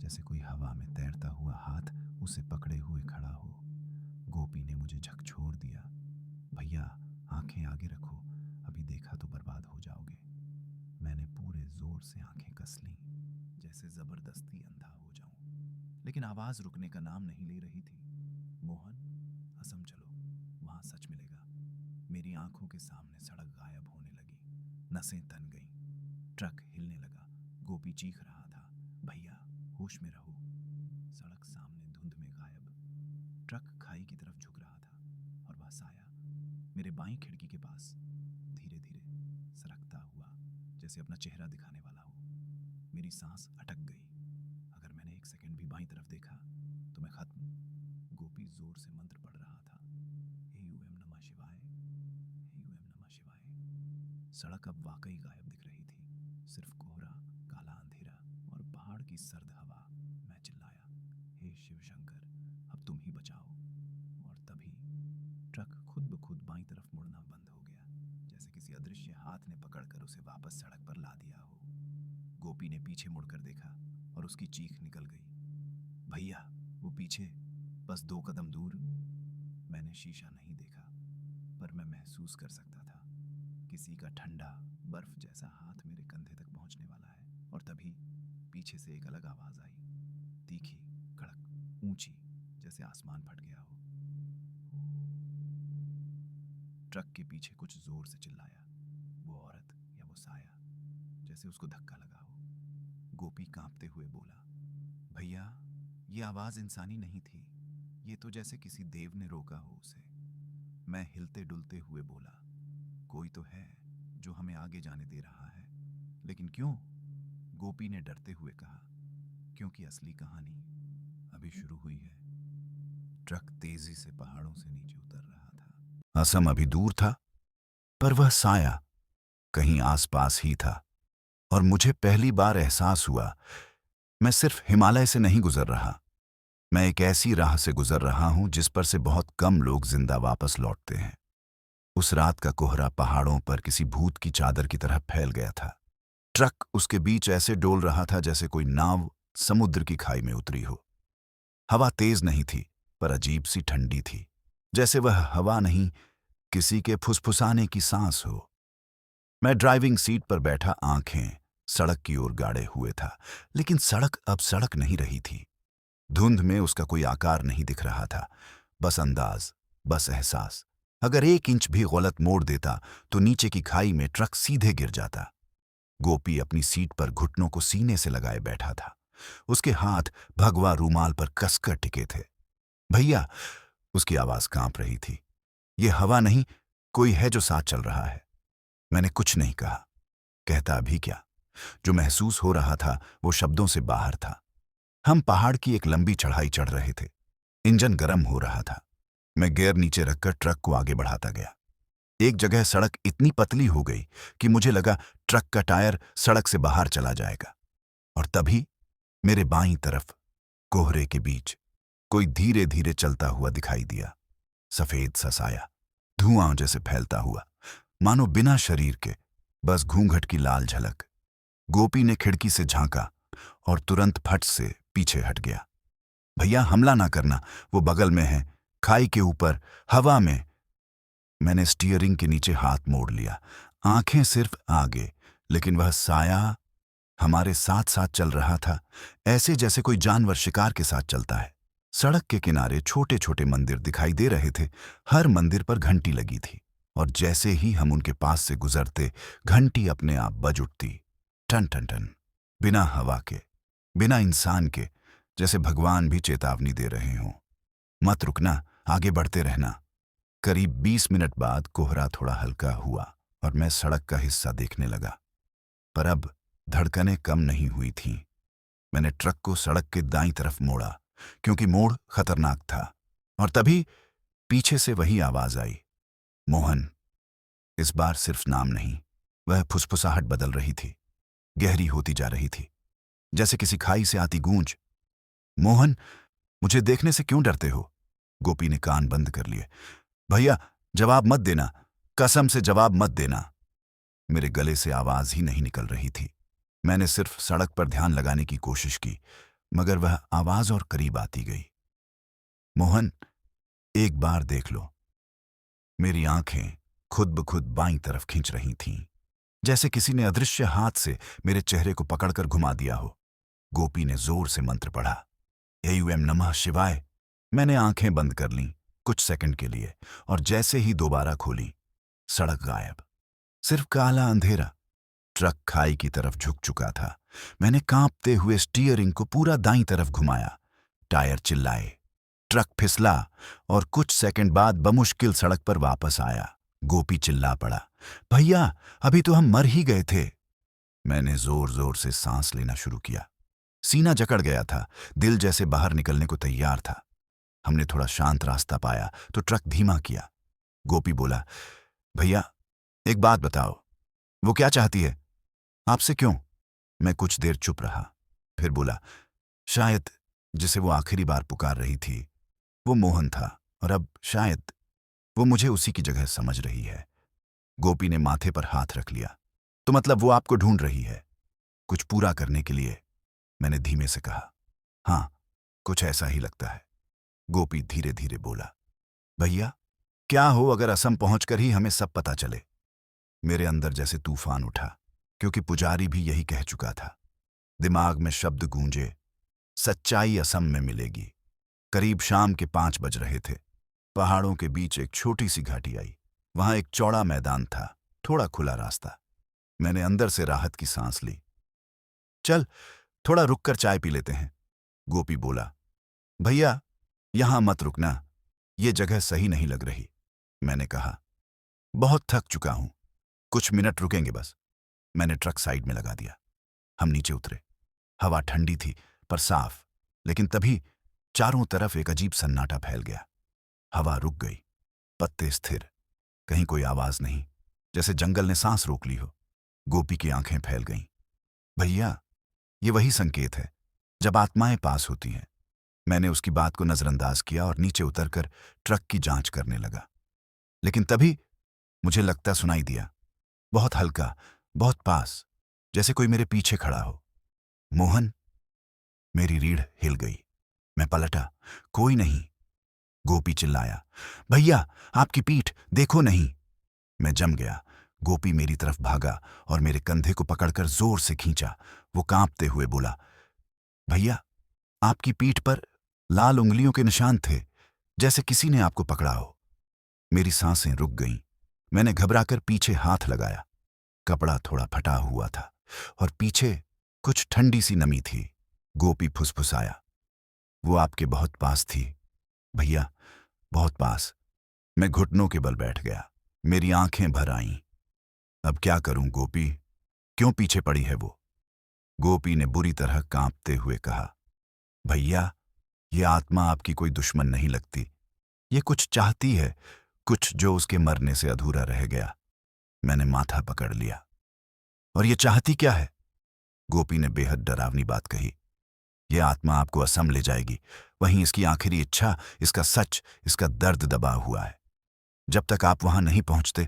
जैसे कोई हवा में तैरता हुआ हाथ उसे पकड़े हुए खड़ा हो। गोपी ने मुझे झकझोर दिया। भैया, आंखें आगे रखो, अभी देखा तो बर्बाद हो जाओगे। मैंने पूरे जोर से आंखें कस लीं, जैसे जबरदस्ती अंधा हो जाऊं, लेकिन आवाज रुकने का नाम नहीं ले रही थी। मोहन, असम चलो, वहां सच मिलेगा। मेरी आंखों के सामने सड़क गायब होने लगी, नसें तन गईं, ट्रक हिलने लगा। गोपी चीख रहा था, भैया होश में रहो। सड़क सामने धुंध में गायब। ट्रक खाई की तरफ झुक रहा था और वह साया मेरे बाईं खिड़की के पास धीरे धीरे सरकता हुआ, जैसे अपना चेहरा दिखाने वाला हो। मेरी सांस अटक गई। अगर मैंने एक सेकंड भी बाईं तरफ देखा तो मैं खत्म। गोपी जोर से मंत्र पढ़ रहा था, हे यूएम नमः शिवाय, हे यूएम नमः शिवाय। सड़क अब वाकई गायब दिख रही थी, सिर्फ कोहरा, काला अंधेरा और पहाड़ की सर्द हवा। मैं चिल्लाया, हे शिव शंकर, अब तुम ही बचाओ। और तभी ट्रक खुद ब खुद बाईं तरफ मुड़ना बंद हो गया, जैसे किसी अदृश्य हाथ ने पकड़कर उसे वापस सड़क पर ला दिया हो। गोपी ने पीछे मुड़कर देखा और उसकी चीख निकल गई, भैया वो पीछे, बस 2 कदम दूर। मैंने शीशा नहीं देखा, पर मैं महसूस कर सकता था किसी का ठंडा बर्फ जैसा हाथ मेरे कंधे तक पहुंचने वाला है। और तभी पीछे से एक अलग आवाज आई, तीखी, कड़क, ऊंची, जैसे आसमान फट गया हो। ट्रक के पीछे कुछ जोर से चिल्लाया, वो औरत या वो साया, जैसे उसको धक्का लगा हो। गोपी कांपते हुए बोला, भैया ये आवाज इंसानी नहीं थी, ये तो जैसे किसी देव ने रोका हो उसे। मैं हिलते डुलते हुए बोला, कोई तो है जो हमें आगे जाने दे रहा है। लेकिन क्यों? गोपी ने डरते हुए कहा, क्योंकि असली कहानी अभी शुरू हुई है। ट्रक तेजी से पहाड़ों से नीचे उतर रहा था। असम अभी दूर था, पर वह साया कहीं आसपास ही था। और मुझे पहली बार एहसास हुआ, मैं सिर्फ हिमालय से नहीं गुजर रहा, मैं एक ऐसी राह से गुजर रहा हूं जिस पर से बहुत कम लोग जिंदा वापस लौटते हैं। उस रात का कोहरा पहाड़ों पर किसी भूत की चादर की तरह फैल गया था। ट्रक उसके बीच ऐसे डोल रहा था जैसे कोई नाव समुद्र की खाई में उतरी हो। हवा तेज नहीं थी, पर अजीब सी ठंडी थी, जैसे वह हवा नहीं, किसी के फुसफुसाने की सांस हो। मैं ड्राइविंग सीट पर बैठा आंखें सड़क की ओर गाड़े हुए था, लेकिन सड़क अब सड़क नहीं रही थी। धुंध में उसका कोई आकार नहीं दिख रहा था, बस अंदाज, बस एहसास। अगर 1 इंच भी गलत मोड़ देता तो नीचे की खाई में ट्रक सीधे गिर जाता। गोपी अपनी सीट पर घुटनों को सीने से लगाए बैठा था, उसके हाथ भगवा रूमाल पर कसकर टिके थे। भैया, उसकी आवाज कांप रही थी, ये हवा नहीं, कोई है जो साथ चल रहा है। मैंने कुछ नहीं कहा, कहता भी क्या। जो महसूस हो रहा था वो शब्दों से बाहर था। हम पहाड़ की एक लंबी चढ़ाई चढ़ रहे थे, इंजन गर्म हो रहा था। मैं गियर नीचे रखकर ट्रक को आगे बढ़ाता गया। एक जगह सड़क इतनी पतली हो गई कि मुझे लगा ट्रक का टायर सड़क से बाहर चला जाएगा। और तभी मेरे बाईं तरफ कोहरे के बीच कोई धीरे धीरे चलता हुआ दिखाई दिया। सफेद सा साया, धुआं जैसे फैलता हुआ, मानो बिना शरीर के, बस घूंघट की लाल झलक। गोपी ने खिड़की से झांका और तुरंत फट से पीछे हट गया। भैया हमला ना करना, वो बगल में है, खाई के ऊपर, हवा में। मैंने स्टीयरिंग के नीचे हाथ मोड़ लिया, आंखें सिर्फ आगे, लेकिन वह साया हमारे साथ साथ चल रहा था, ऐसे जैसे कोई जानवर शिकार के साथ चलता है। सड़क के किनारे छोटे छोटे मंदिर दिखाई दे रहे थे, हर मंदिर पर घंटी लगी थी, और जैसे ही हम उनके पास से गुजरते घंटी अपने आप बज उठती, टन टन टन, बिना हवा के, बिना इंसान के, जैसे भगवान भी चेतावनी दे रहे हों, मत रुकना, आगे बढ़ते रहना। करीब 20 मिनट बाद कोहरा थोड़ा हल्का हुआ और मैं सड़क का हिस्सा देखने लगा, पर अब धड़कनें कम नहीं हुई थीं। मैंने ट्रक को सड़क के दाईं तरफ मोड़ा, क्योंकि मोड़ खतरनाक था। और तभी पीछे से वही आवाज आई, मोहन। इस बार सिर्फ नाम नहीं, वह फुसफुसाहट बदल रही थी, गहरी होती जा रही थी, जैसे किसी खाई से आती गूंज। मोहन, मुझे देखने से क्यों डरते हो? गोपी ने कान बंद कर लिए। भैया जवाब मत देना, कसम से जवाब मत देना। मेरे गले से आवाज ही नहीं निकल रही थी। मैंने सिर्फ सड़क पर ध्यान लगाने की कोशिश की, मगर वह आवाज और करीब आती गई। मोहन, एक बार देख लो। मेरी आंखें खुद ब खुद बाईं तरफ खींच रही थीं, जैसे किसी ने अदृश्य हाथ से मेरे चेहरे को पकड़कर घुमा दिया हो। गोपी ने जोर से मंत्र पढ़ा, एयूएम नमः शिवाय। मैंने आंखें बंद कर लीं कुछ सेकंड के लिए, और जैसे ही दोबारा खोली, सड़क गायब। सिर्फ काला अंधेरा। ट्रक खाई की तरफ झुक चुका था। मैंने कांपते हुए स्टीयरिंग को पूरा दाईं तरफ घुमाया। टायर चिल्लाए, ट्रक फिसला, और कुछ सेकंड बाद बमुश्किल सड़क पर वापस आया। गोपी चिल्ला पड़ा, भैया, अभी तो हम मर ही गए थे। मैंने जोर जोर से सांस लेना शुरू किया। सीना जकड़ गया था, दिल जैसे बाहर निकलने को तैयार था। हमने थोड़ा शांत रास्ता पाया तो ट्रक धीमा किया। गोपी बोला, भैया, एक बात बताओ, वो क्या चाहती है? आपसे क्यों? मैं कुछ देर चुप रहा, फिर बोला, शायद जिसे वो आखिरी बार पुकार रही थी वो मोहन था, और अब शायद वो मुझे उसी की जगह समझ रही है। गोपी ने माथे पर हाथ रख लिया। तो मतलब वो आपको ढूंढ रही है, कुछ पूरा करने के लिए? मैंने धीमे से कहा। हाँ, कुछ ऐसा ही लगता है। गोपी धीरे धीरे बोला, भैया, क्या हो अगर असम पहुंचकर ही हमें सब पता चले? मेरे अंदर जैसे तूफान उठा, क्योंकि पुजारी भी यही कह चुका था। दिमाग में शब्द गूंजे, सच्चाई असम में मिलेगी। करीब शाम के 5 बज रहे थे। पहाड़ों के बीच एक छोटी सी घाटी आई। वहां एक चौड़ा मैदान था, थोड़ा खुला रास्ता। मैंने अंदर से राहत की सांस ली। चल, थोड़ा रुककर चाय पी लेते हैं, गोपी बोला। भैया, यहां मत रुकना, ये जगह सही नहीं लग रही। मैंने कहा, बहुत थक चुका हूं, कुछ मिनट रुकेंगे बस। मैंने ट्रक साइड में लगा दिया। हम नीचे उतरे। हवा ठंडी थी पर साफ, लेकिन तभी चारों तरफ एक अजीब सन्नाटा फैल गया। हवा रुक गई, पत्ते स्थिर, कहीं कोई आवाज नहीं, जैसे जंगल ने सांस रोक ली हो। गोपी की आंखें फैल गईं। भैया, ये वही संकेत है जब आत्माएं पास होती हैं। मैंने उसकी बात को नजरअंदाज किया और नीचे उतरकर ट्रक की जांच करने लगा। लेकिन तभी मुझे लगता सुनाई दिया, बहुत हल्का, बहुत पास, जैसे कोई मेरे पीछे खड़ा हो। मोहन। मेरी रीढ़ हिल गई। मैं पलटा, कोई नहीं। गोपी चिल्लाया, भैया, आपकी पीठ देखो नहीं। मैं जम गया। गोपी मेरी तरफ भागा और मेरे कंधे को पकड़कर जोर से खींचा। वो कांपते हुए बोला, भैया, आपकी पीठ पर लाल उंगलियों के निशान थे, जैसे किसी ने आपको पकड़ा हो। मेरी सांसें रुक गईं। मैंने घबराकर पीछे हाथ लगाया। कपड़ा थोड़ा फटा हुआ था और पीछे कुछ ठंडी सी नमी थी। गोपी फुसफुसाया, वो आपके बहुत पास थी भैया, बहुत पास। मैं घुटनों के बल बैठ गया। मेरी आंखें भर आईं। अब क्या करूं गोपी, क्यों पीछे पड़ी है वो? गोपी ने बुरी तरह कांपते हुए कहा, भैया, ये आत्मा आपकी कोई दुश्मन नहीं लगती। ये कुछ चाहती है, कुछ जो उसके मरने से अधूरा रह गया। मैंने माथा पकड़ लिया। और ये चाहती क्या है? गोपी ने बेहद डरावनी बात कही, ये आत्मा आपको असम ले जाएगी। वहीं इसकी आखिरी इच्छा, इसका सच, इसका दर्द दबा हुआ है। जब तक आप वहां नहीं पहुंचते,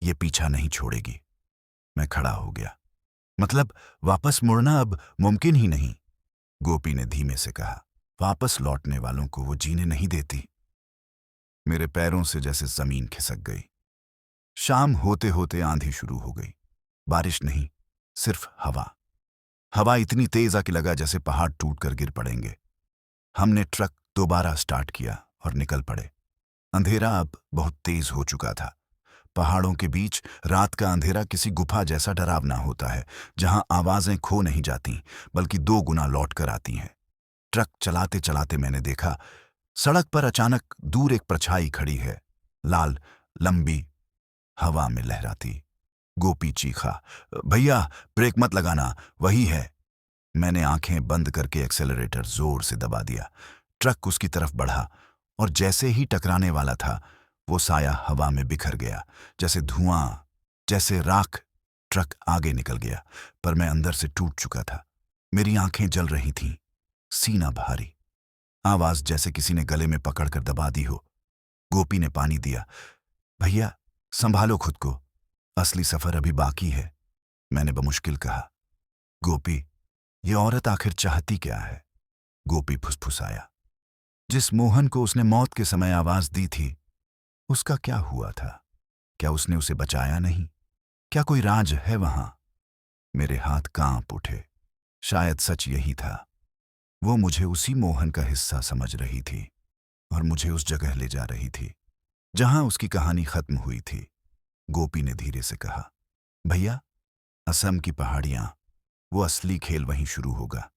ये पीछा नहीं छोड़ेगी। मैं खड़ा हो गया। मतलब वापस मुड़ना अब मुमकिन ही नहीं। गोपी ने धीमे से कहा, वापस लौटने वालों को वो जीने नहीं देती। मेरे पैरों से जैसे जमीन खिसक गई। शाम होते होते आंधी शुरू हो गई। बारिश नहीं, सिर्फ हवा। हवा इतनी तेज आके लगा जैसे पहाड़ टूटकर गिर पड़ेंगे। हमने ट्रक दोबारा स्टार्ट किया और निकल पड़े। अंधेरा अब बहुत तेज हो चुका था। पहाड़ों के बीच रात का अंधेरा किसी गुफा जैसा डरावना होता है, जहां आवाजें खो नहीं जाती बल्कि 2 गुना लौट कर आती हैं। ट्रक चलाते चलाते मैंने देखा, सड़क पर अचानक दूर एक परछाई खड़ी है, लाल, लंबी, हवा में लहराती। गोपी चीखा, भैया, ब्रेक मत लगाना, वही है। मैंने आंखें बंद करके एक्सेलरेटर जोर से दबा दिया। ट्रक उसकी तरफ बढ़ा और जैसे ही टकराने वाला था, वो साया हवा में बिखर गया, जैसे धुआं, जैसे राख। ट्रक आगे निकल गया, पर मैं अंदर से टूट चुका था। मेरी आंखें जल रही थीं, सीना भारी। आवाज जैसे किसी ने गले में पकड़कर दबा दी हो। गोपी ने पानी दिया। भैया, संभालो खुद को, असली सफर अभी बाकी है, मैंने बमुश्किल कहा। गोपी, ये औरत आखिर चाहती क्या है? गोपी फुसफुसाया। जिस मोहन को उसने मौत के समय आवाज दी थी, उसका क्या हुआ था? क्या उसने उसे बचाया नहीं? क्या कोई राज है वहां? मेरे हाथ कांप उठे। शायद सच यही था। वो मुझे उसी मोहन का हिस्सा समझ रही थी और मुझे उस जगह ले जा रही थी जहां उसकी कहानी खत्म हुई थी। गोपी ने धीरे से कहा, भैया, असम की पहाड़ियां, वो असली खेल वहीं शुरू होगा।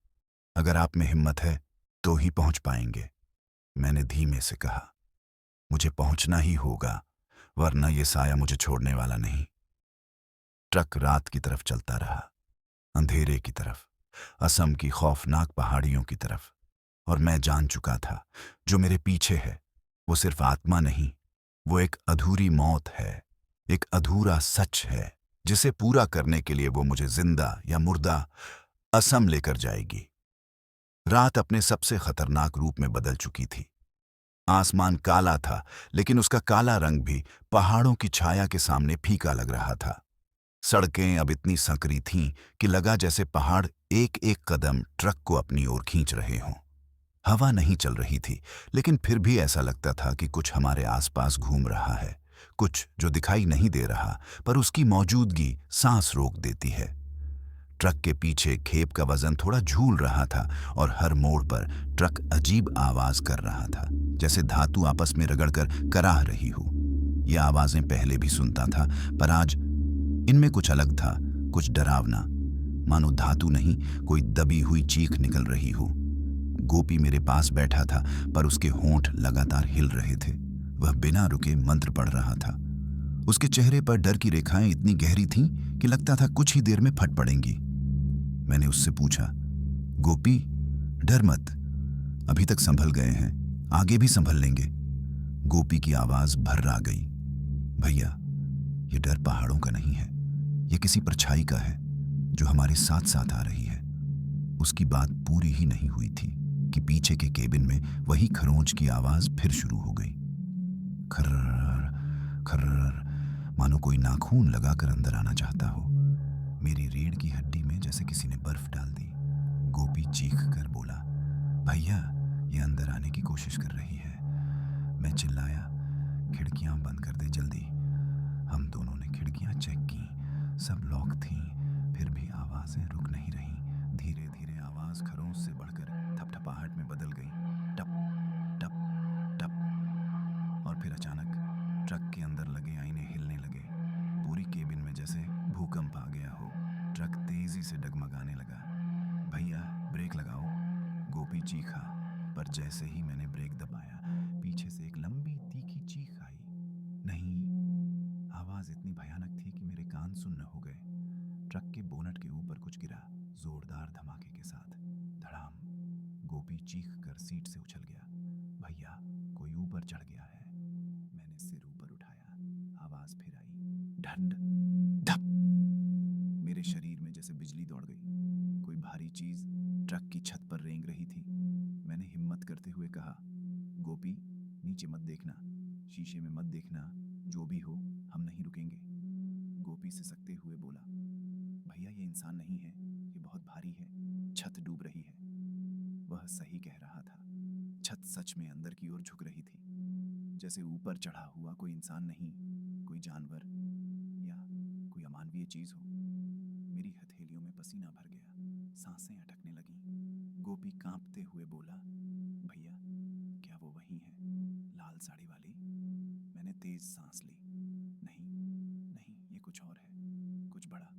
अगर आप में हिम्मत है तो ही पहुंच पाएंगे। मैंने धीमे से कहा, मुझे पहुंचना ही होगा, वरना ये साया मुझे छोड़ने वाला नहीं। ट्रक रात की तरफ चलता रहा, अंधेरे की तरफ, असम की खौफनाक पहाड़ियों की तरफ। और मैं जान चुका था, जो मेरे पीछे है वो सिर्फ आत्मा नहीं, वो एक अधूरी मौत है, एक अधूरा सच है, जिसे पूरा करने के लिए वो मुझे जिंदा या मुर्दा असम लेकर जाएगी। रात अपने सबसे खतरनाक रूप में बदल चुकी थी। आसमान काला था, लेकिन उसका काला रंग भी पहाड़ों की छाया के सामने फीका लग रहा था। सड़कें अब इतनी संकरी थीं कि लगा जैसे पहाड़ एक एक कदम ट्रक को अपनी ओर खींच रहे हों। हवा नहीं चल रही थी, लेकिन फिर भी ऐसा लगता था कि कुछ हमारे आसपास घूम रहा है, कुछ जो दिखाई नहीं दे रहा, पर उसकी मौजूदगी सांस रोक देती है। ट्रक के पीछे खेप का वजन थोड़ा झूल रहा था और हर मोड़ पर ट्रक अजीब आवाज कर रहा था, जैसे धातु आपस में रगड़कर कराह रही हो। ये आवाजें पहले भी सुनता था, पर आज इनमें कुछ अलग था, कुछ डरावना, मानो धातु नहीं, कोई दबी हुई चीख निकल रही हो। गोपी मेरे पास बैठा था, पर उसके होंठ लगातार हिल रहे थे। वह बिना रुके मंत्र पढ़ रहा था। उसके चेहरे पर डर की रेखाएं इतनी गहरी थीं कि लगता था कुछ ही देर में फट पड़ेंगी। मैंने उससे पूछा, गोपी, डर मत, अभी तक संभल गए हैं, आगे भी संभल लेंगे। गोपी की आवाज भर्रा गई, भैया, ये डर पहाड़ों का नहीं है, ये किसी परछाई का है जो हमारे साथ साथ आ रही है। उसकी बात पूरी ही नहीं हुई थी कि पीछे के केबिन में वही खरोंच की आवाज फिर शुरू हो गई। खर्रर खर्रर, मानो कोई नाखून लगाकर अंदर आना चाहता हो। मेरी रीढ़ की हड्डी में जैसे किसी ने बर्फ डाल दी। गोपी चीख कर बोला, भैया, ये अंदर आने की कोशिश कर रही है। मैं चिल्लाया, खिड़कियां बंद कर दे जल्दी। हम दोनों ने खिड़कियां चेक की, सब लॉक थीं, फिर भी आवाजें रुक नहीं रहीं। धीरे धीरे आवाज खरोंच से बढ़कर थपथपाहट में बदल गई, टप टप टप। और फिर अचानक ट्रक के अंदर लगे आईने हिलने लगे। पूरी केबिन में जैसे भूकंप आ गया हो। ट्रक तेजी से डगमगाने लगा। भैया, ब्रेक लगाओ, गोपी चीखा। पर जैसे ही मैंने ब्रेक दबाया, पीछे से एक लंबी तीखी चीख आई। नहीं, आवाज इतनी भयानक थी कि मेरे कान सुन्न हो गए। ट्रक के बोनट के ऊपर कुछ गिरा, जोरदार धमाके के साथ। धड़ाम। गोपी चीख कर सीट से उछल गया। भैया, कोई ऊपर चढ़ गया है। मैंने सिर ऊपर उठाया, आवाज फिर आई, ढंड धप। मेरे शरीर में जैसे बिजली दौड़ गई। कोई भारी चीज ट्रक की छत पर रेंग रही थी। मैंने हिम्मत करते हुए कहा, गोपी, नीचे मत देखना, शीशे में मत देखना, जो भी हो हम नहीं रुकेंगे। गोपी सिसकते हुए बोला, भैया, ये इंसान नहीं है, ये बहुत भारी है, छत डूब रही है। वह सही कह रहा था। छत सच में अंदर की ओर झुक रही थी, जैसे ऊपर चढ़ा हुआ कोई इंसान नहीं, कोई जानवर या कोई अमानवीय चीज हो। मेरी हथेलियों में पसीना भर गया, सांसें अटकने लगीं। गोपी कांपते हुए बोला, भैया, क्या वो वही है, लाल साड़ी वाली? मैंने तेज सांस ली। नहीं नहीं, ये कुछ और है, कुछ बड़ा,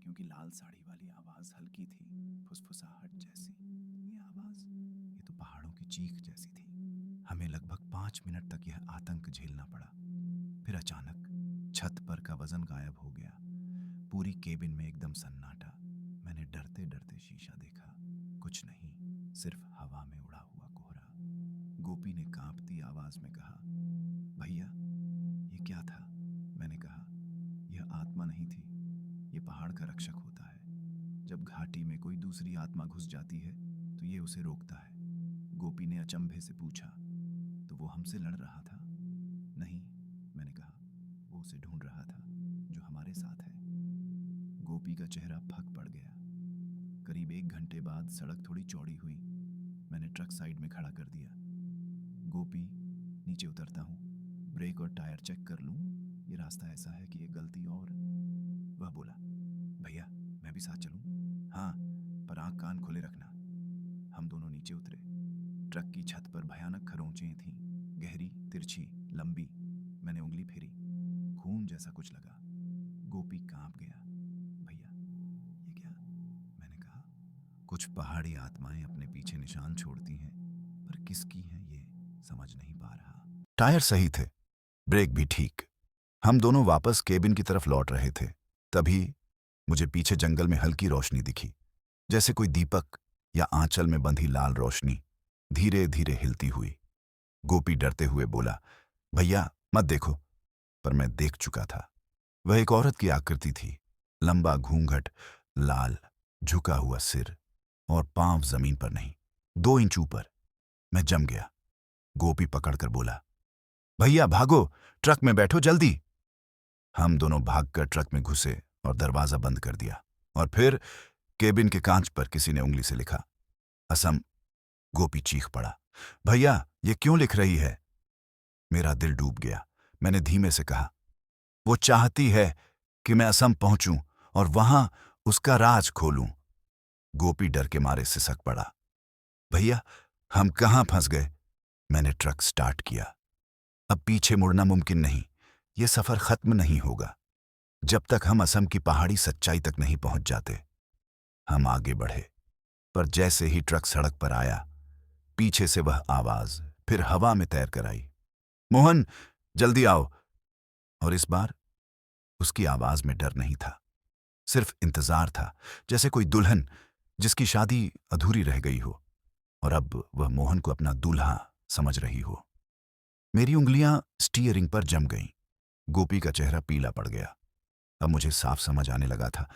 क्योंकि लाल साड़ी वाली आवाज हल्की थी, फुसफुसाहट जैसी। ये आवाज, ये तो पहाड़ों की चीख जैसी थी। हमें लगभग 5 मिनट तक यह आतंक झेलना पड़ा। फिर अचानक छत पर का वजन गायब हो गया। पूरी केबिन में एकदम सन्नाटा। मैंने डरते डरते शीशा देखा, कुछ नहीं, सिर्फ हवा में उड़ा हुआ कोहरा। गोपी ने कांपती आवाज में कहा, भैया, ये क्या था? मैंने कहा, यह आत्मा नहीं थी, ये पहाड़ का रक्षक होता है। जब घाटी में कोई दूसरी आत्मा घुस जाती है तो ये उसे रोकता है। गोपी ने अचंभे से पूछा, तो वो हमसे लड़ रहा था? नहीं, मैंने कहा, वो उसे ढूंढ रहा था जो हमारे साथ है। गोपी का चेहरा फक पड़ गया। करीब 1 घंटे बाद सड़क थोड़ी चौड़ी हुई। मैंने ट्रक साइड में खड़ा कर दिया। गोपी, नीचे उतरता हूँ, ब्रेक और टायर चेक कर लूँ, ये रास्ता ऐसा है कि एक गलती और। वह बोला, भैया मैं भी साथ चलूँ? हाँ, पर आँख कान खुले रखना। हम दोनों नीचे उतरे। ट्रक की छत पर भयानक खरोंचें थीं, गहरी, तिरछी, लंबी। मैंने उंगली फेरी, खून जैसा कुछ लगा। गोपी कांप गया। भैया ये क्या? मैंने कहा, कुछ पहाड़ी आत्माएं अपने पीछे निशान छोड़ती हैं, पर किसकी हैं ये समझ नहीं पा रहा। टायर सही थे, ब्रेक भी ठीक। हम दोनों वापस केबिन की तरफ लौट रहे थे। तभी मुझे पीछे जंगल में हल्की रोशनी दिखी, जैसे कोई दीपक या आंचल में बंधी लाल रोशनी धीरे धीरे हिलती हुई। गोपी डरते हुए बोला, भैया मत देखो। पर मैं देख चुका था। वह एक औरत की आकृति थी, लंबा घूंघट, लाल झुका हुआ सिर और पांव जमीन पर नहीं, 2 इंच ऊपर। मैं जम गया। गोपी पकड़कर बोला, भैया भागो, ट्रक में बैठो जल्दी। हम दोनों भागकर ट्रक में घुसे और दरवाजा बंद कर दिया। और फिर केबिन के कांच पर किसी ने उंगली से लिखा, असम। गोपी चीख पड़ा, भैया ये क्यों लिख रही है? मेरा दिल डूब गया। मैंने धीमे से कहा, वो चाहती है कि मैं असम पहुंचूं और वहां उसका राज खोलूं। गोपी डर के मारे सिसक पड़ा। भैया हम कहां फंस गए? मैंने ट्रक स्टार्ट किया। अब पीछे मुड़ना मुमकिन नहीं। ये सफर खत्म नहीं होगा जब तक हम असम की पहाड़ी सच्चाई तक नहीं पहुंच जाते। हम आगे बढ़े, पर जैसे ही ट्रक सड़क पर आया, पीछे से वह आवाज फिर हवा में तैर कर आई, मोहन जल्दी आओ। और इस बार उसकी आवाज में डर नहीं था, सिर्फ इंतजार था, जैसे कोई दुल्हन जिसकी शादी अधूरी रह गई हो और अब वह मोहन को अपना दूल्हा समझ रही हो। मेरी उंगलियां स्टीयरिंग पर जम गईं। गोपी का चेहरा पीला पड़ गया। अब मुझे साफ समझ आने लगा था,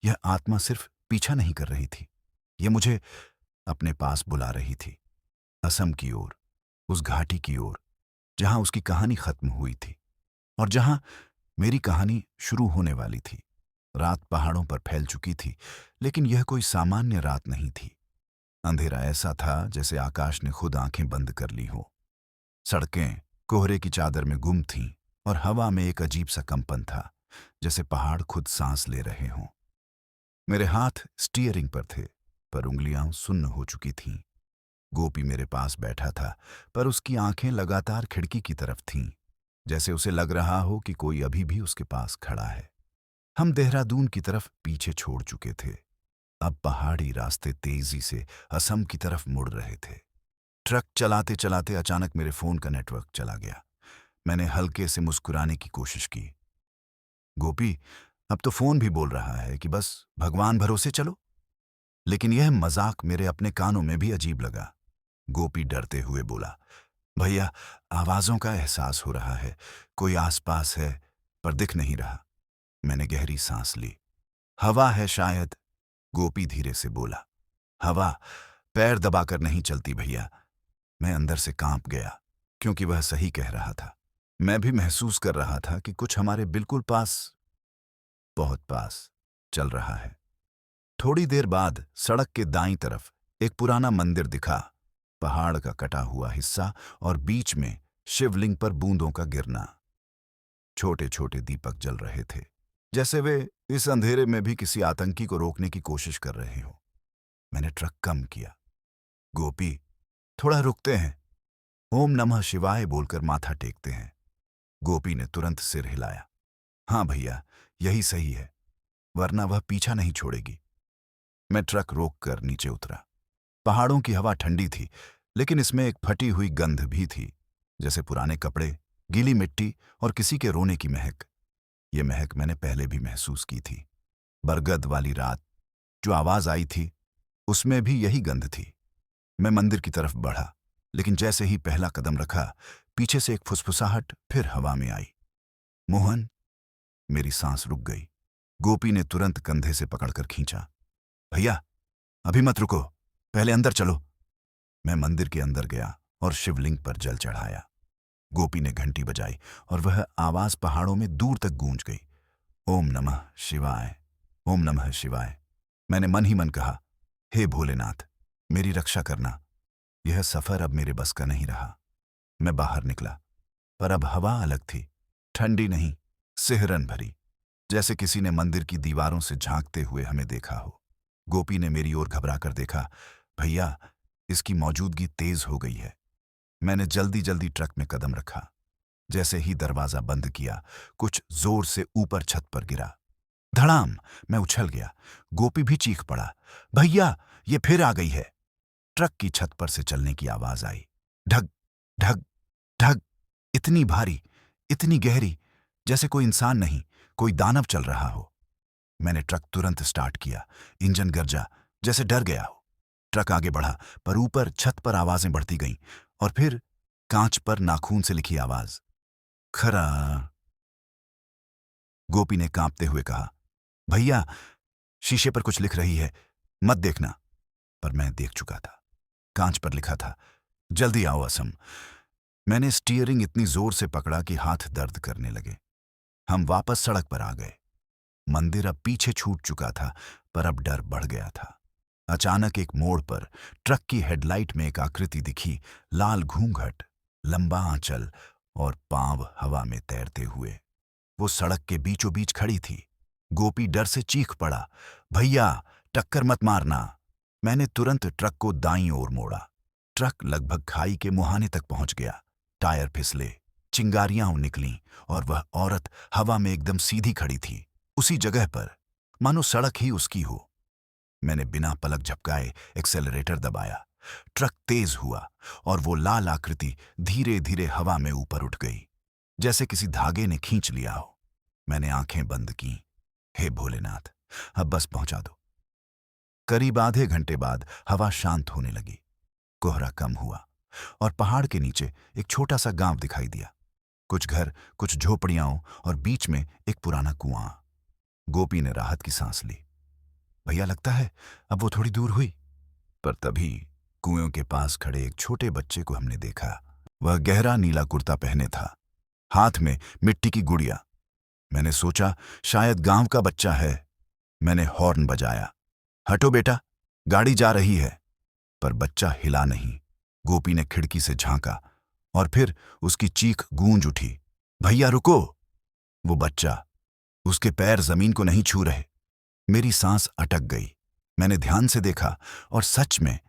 यह आत्मा सिर्फ पीछा नहीं कर रही थी, यह मुझे अपने पास बुला रही थी, असम की ओर, उस घाटी की ओर जहां उसकी कहानी खत्म हुई थी और जहां मेरी कहानी शुरू होने वाली थी। रात पहाड़ों पर फैल चुकी थी, लेकिन यह कोई सामान्य रात नहीं थी। अंधेरा ऐसा था जैसे आकाश ने खुद आंखें बंद कर ली हो। सड़कें कोहरे की चादर में गुम थीं और हवा में एक अजीब सा कंपन था, जैसे पहाड़ खुद सांस ले रहे हों। मेरे हाथ स्टीयरिंग पर थे, पर उंगलियां सुन्न हो चुकी थीं। गोपी मेरे पास बैठा था, पर उसकी आंखें लगातार खिड़की की तरफ थीं, जैसे उसे लग रहा हो कि कोई अभी भी उसके पास खड़ा है। हम देहरादून की तरफ पीछे छोड़ चुके थे। अब पहाड़ी रास्ते तेजी से असम की तरफ मुड़ रहे थे। ट्रक चलाते चलाते अचानक मेरे फोन का नेटवर्क चला गया। मैंने हल्के से मुस्कुराने की कोशिश की। गोपी, अब तो फोन भी बोल रहा है कि बस भगवान भरोसे चलो। लेकिन यह मजाक मेरे अपने कानों में भी अजीब लगा। गोपी डरते हुए बोला, भैया आवाजों का एहसास हो रहा है, कोई आसपास है पर दिख नहीं रहा। मैंने गहरी सांस ली। हवा है शायद, गोपी धीरे से बोला। हवा पैर दबाकर नहीं चलती भैया। मैं अंदर से कांप गया, क्योंकि वह सही कह रहा था। मैं भी महसूस कर रहा था कि कुछ हमारे बिल्कुल पास, बहुत पास चल रहा है। थोड़ी देर बाद सड़क के दाईं तरफ एक पुराना मंदिर दिखा, पहाड़ का कटा हुआ हिस्सा और बीच में शिवलिंग पर बूंदों का गिरना। छोटे छोटे दीपक जल रहे थे, जैसे वे इस अंधेरे में भी किसी आतंकी को रोकने की कोशिश कर रहे हो। मैंने ट्रक कम किया। गोपी, थोड़ा रुकते हैं, ओम नमः शिवाय बोलकर माथा टेकते हैं। गोपी ने तुरंत सिर हिलाया। हाँ भैया, यही सही है, वरना वह पीछा नहीं छोड़ेगी। मैं ट्रक रोककर नीचे उतरा। पहाड़ों की हवा ठंडी थी, लेकिन इसमें एक फटी हुई गंध भी थी, जैसे पुराने कपड़े, गीली मिट्टी और किसी के रोने की महक। ये महक मैंने पहले भी महसूस की थी। बरगद वाली रात जो आवाज आई थी, उसमें भी यही गंध थी। मैं मंदिर की तरफ बढ़ा, लेकिन जैसे ही पहला कदम रखा, पीछे से एक फुसफुसाहट फिर हवा में आई। मोहन। मेरी सांस रुक गई। गोपी ने तुरंत कंधे से पकड़कर खींचा। भैया अभी मत रुको, पहले अंदर चलो। मैं मंदिर के अंदर गया और शिवलिंग पर जल चढ़ाया। गोपी ने घंटी बजाई और वह आवाज पहाड़ों में दूर तक गूंज गई। ओम नमः शिवाय, ओम नमः शिवाय। मैंने मन ही मन कहा, हे भोलेनाथ, मेरी रक्षा करना, यह सफर अब मेरे बस का नहीं रहा। मैं बाहर निकला, पर अब हवा अलग थी। ठंडी नहीं, सिहरन भरी, जैसे किसी ने मंदिर की दीवारों से झांकते हुए हमें देखा हो। गोपी ने मेरी ओर घबरा कर देखा। भैया, इसकी मौजूदगी तेज हो गई है। मैंने जल्दी जल्दी ट्रक में कदम रखा। जैसे ही दरवाजा बंद किया, कुछ जोर से ऊपर छत पर गिरा। धड़ाम! मैं उछल गया। गोपी भी चीख पड़ा, भैया, ये फिर आ गई है। ट्रक की छत पर से चलने की आवाज आई। ढग ढग ढग, इतनी भारी, इतनी गहरी, जैसे कोई इंसान नहीं, कोई दानव चल रहा हो। मैंने ट्रक तुरंत स्टार्ट किया। इंजन गरजा, जैसे डर गया हो। ट्रक आगे बढ़ा, पर ऊपर छत पर आवाजें बढ़ती गईं, और फिर कांच पर नाखून से लिखी आवाज, खरा। गोपी ने कांपते हुए कहा, भैया, शीशे पर कुछ लिख रही है, मत देखना। पर मैं देख चुका था। कांच पर लिखा था, जल्दी आओ असम। मैंने स्टीयरिंग इतनी जोर से पकड़ा कि हाथ दर्द करने लगे। हम वापस सड़क पर आ गए। मंदिर अब पीछे छूट चुका था, पर अब डर बढ़ गया था। अचानक एक मोड़ पर ट्रक की हेडलाइट में एक आकृति दिखी, लाल घूंघट, लंबा आंचल और पांव हवा में तैरते हुए। वो सड़क के बीचों बीच खड़ी थी। गोपी डर से चीख पड़ा, भैया, टक्कर मत मारना। मैंने तुरंत ट्रक को दाईं ओर मोड़ा। ट्रक लगभग खाई के मुहाने तक पहुंच गया। टायर फिसले, चिंगारियां निकलीं, और वह औरत हवा में एकदम सीधी खड़ी थी, उसी जगह पर, मानो सड़क ही उसकी हो। मैंने बिना पलक झपकाए एक्सेलरेटर दबाया। ट्रक तेज हुआ, और वो लाल आकृति धीरे धीरे हवा में ऊपर उठ गई, जैसे किसी धागे ने खींच लिया हो। मैंने आंखें बंद की। हे भोलेनाथ, अब बस पहुंचा दो। करीब आधे घंटे बाद हवा शांत होने लगी। कोहरा कम हुआ, और पहाड़ के नीचे एक छोटा सा गांव दिखाई दिया। कुछ घर, कुछ झोपड़ियां, और बीच में एक पुराना कुआं। गोपी ने राहत की सांस ली। भैया, लगता है अब वो थोड़ी दूर हुई। पर तभी कुएं के पास खड़े एक छोटे बच्चे को हमने देखा। वह गहरा नीला कुर्ता पहने था, हाथ में मिट्टी की गुड़िया। मैंने सोचा शायद गांव का बच्चा है। मैंने हॉर्न बजाया, हटो बेटा, गाड़ी जा रही है। पर बच्चा हिला नहीं। गोपी ने खिड़की से झांका, और फिर उसकी चीख गूंज उठी, भैया रुको। वो बच्चा, उसके पैर जमीन को नहीं छू रहे। मेरी सांस अटक गई। मैंने ध्यान से देखा, और सच में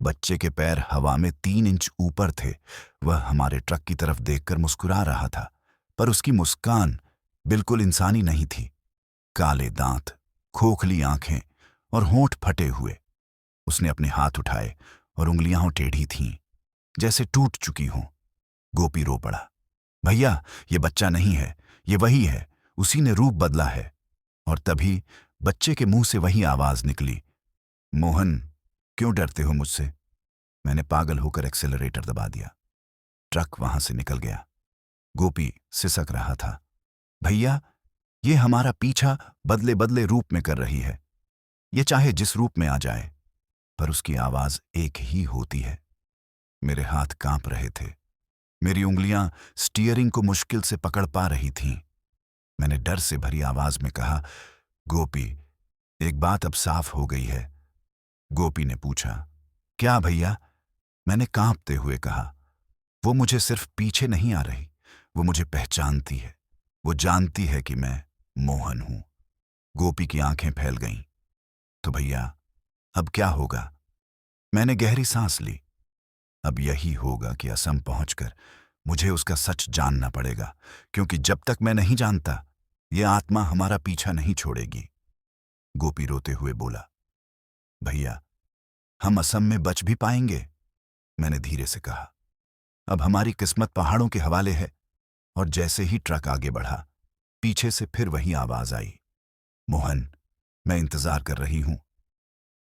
बच्चे के पैर हवा में 3 इंच ऊपर थे। वह हमारे ट्रक की तरफ देखकर मुस्कुरा रहा था, पर उसकी मुस्कान बिल्कुल इंसानी नहीं थी। काले दांत, खोखली आंखें, और होंठ फटे हुए। उसने अपने हाथ उठाए, और उंगलियां टेढ़ी थीं, जैसे टूट चुकी हों। गोपी रो पड़ा, भैया, ये बच्चा नहीं है, ये वही है, उसी ने रूप बदला है। और तभी बच्चे के मुंह से वही आवाज निकली, मोहन, क्यों डरते हो मुझसे? मैंने पागल होकर एक्सेलरेटर दबा दिया। ट्रक वहां से निकल गया। गोपी सिसक रहा था, भैया, ये हमारा पीछा बदले बदले रूप में कर रही है। ये चाहे जिस रूप में आ जाए, पर उसकी आवाज एक ही होती है। मेरे हाथ कांप रहे थे। मेरी उंगलियां स्टीयरिंग को मुश्किल से पकड़ पा रही थीं। मैंने डर से भरी आवाज में कहा, गोपी, एक बात अब साफ हो गई है। गोपी ने पूछा, क्या भैया? मैंने कांपते हुए कहा, वो मुझे सिर्फ पीछे नहीं आ रही, वो मुझे पहचानती है। वो जानती है कि मैं मोहन हूं। गोपी की आंखें फैल गईं। तो भैया, अब क्या होगा? मैंने गहरी सांस ली। अब यही होगा कि असम पहुंचकर मुझे उसका सच जानना पड़ेगा, क्योंकि जब तक मैं नहीं जानता, ये आत्मा हमारा पीछा नहीं छोड़ेगी। गोपी रोते हुए बोला, भैया, हम असम में बच भी पाएंगे? मैंने धीरे से कहा, अब हमारी किस्मत पहाड़ों के हवाले है। और जैसे ही ट्रक आगे बढ़ा, पीछे से फिर वही आवाज आई, मोहन, मैं इंतजार कर रही हूं।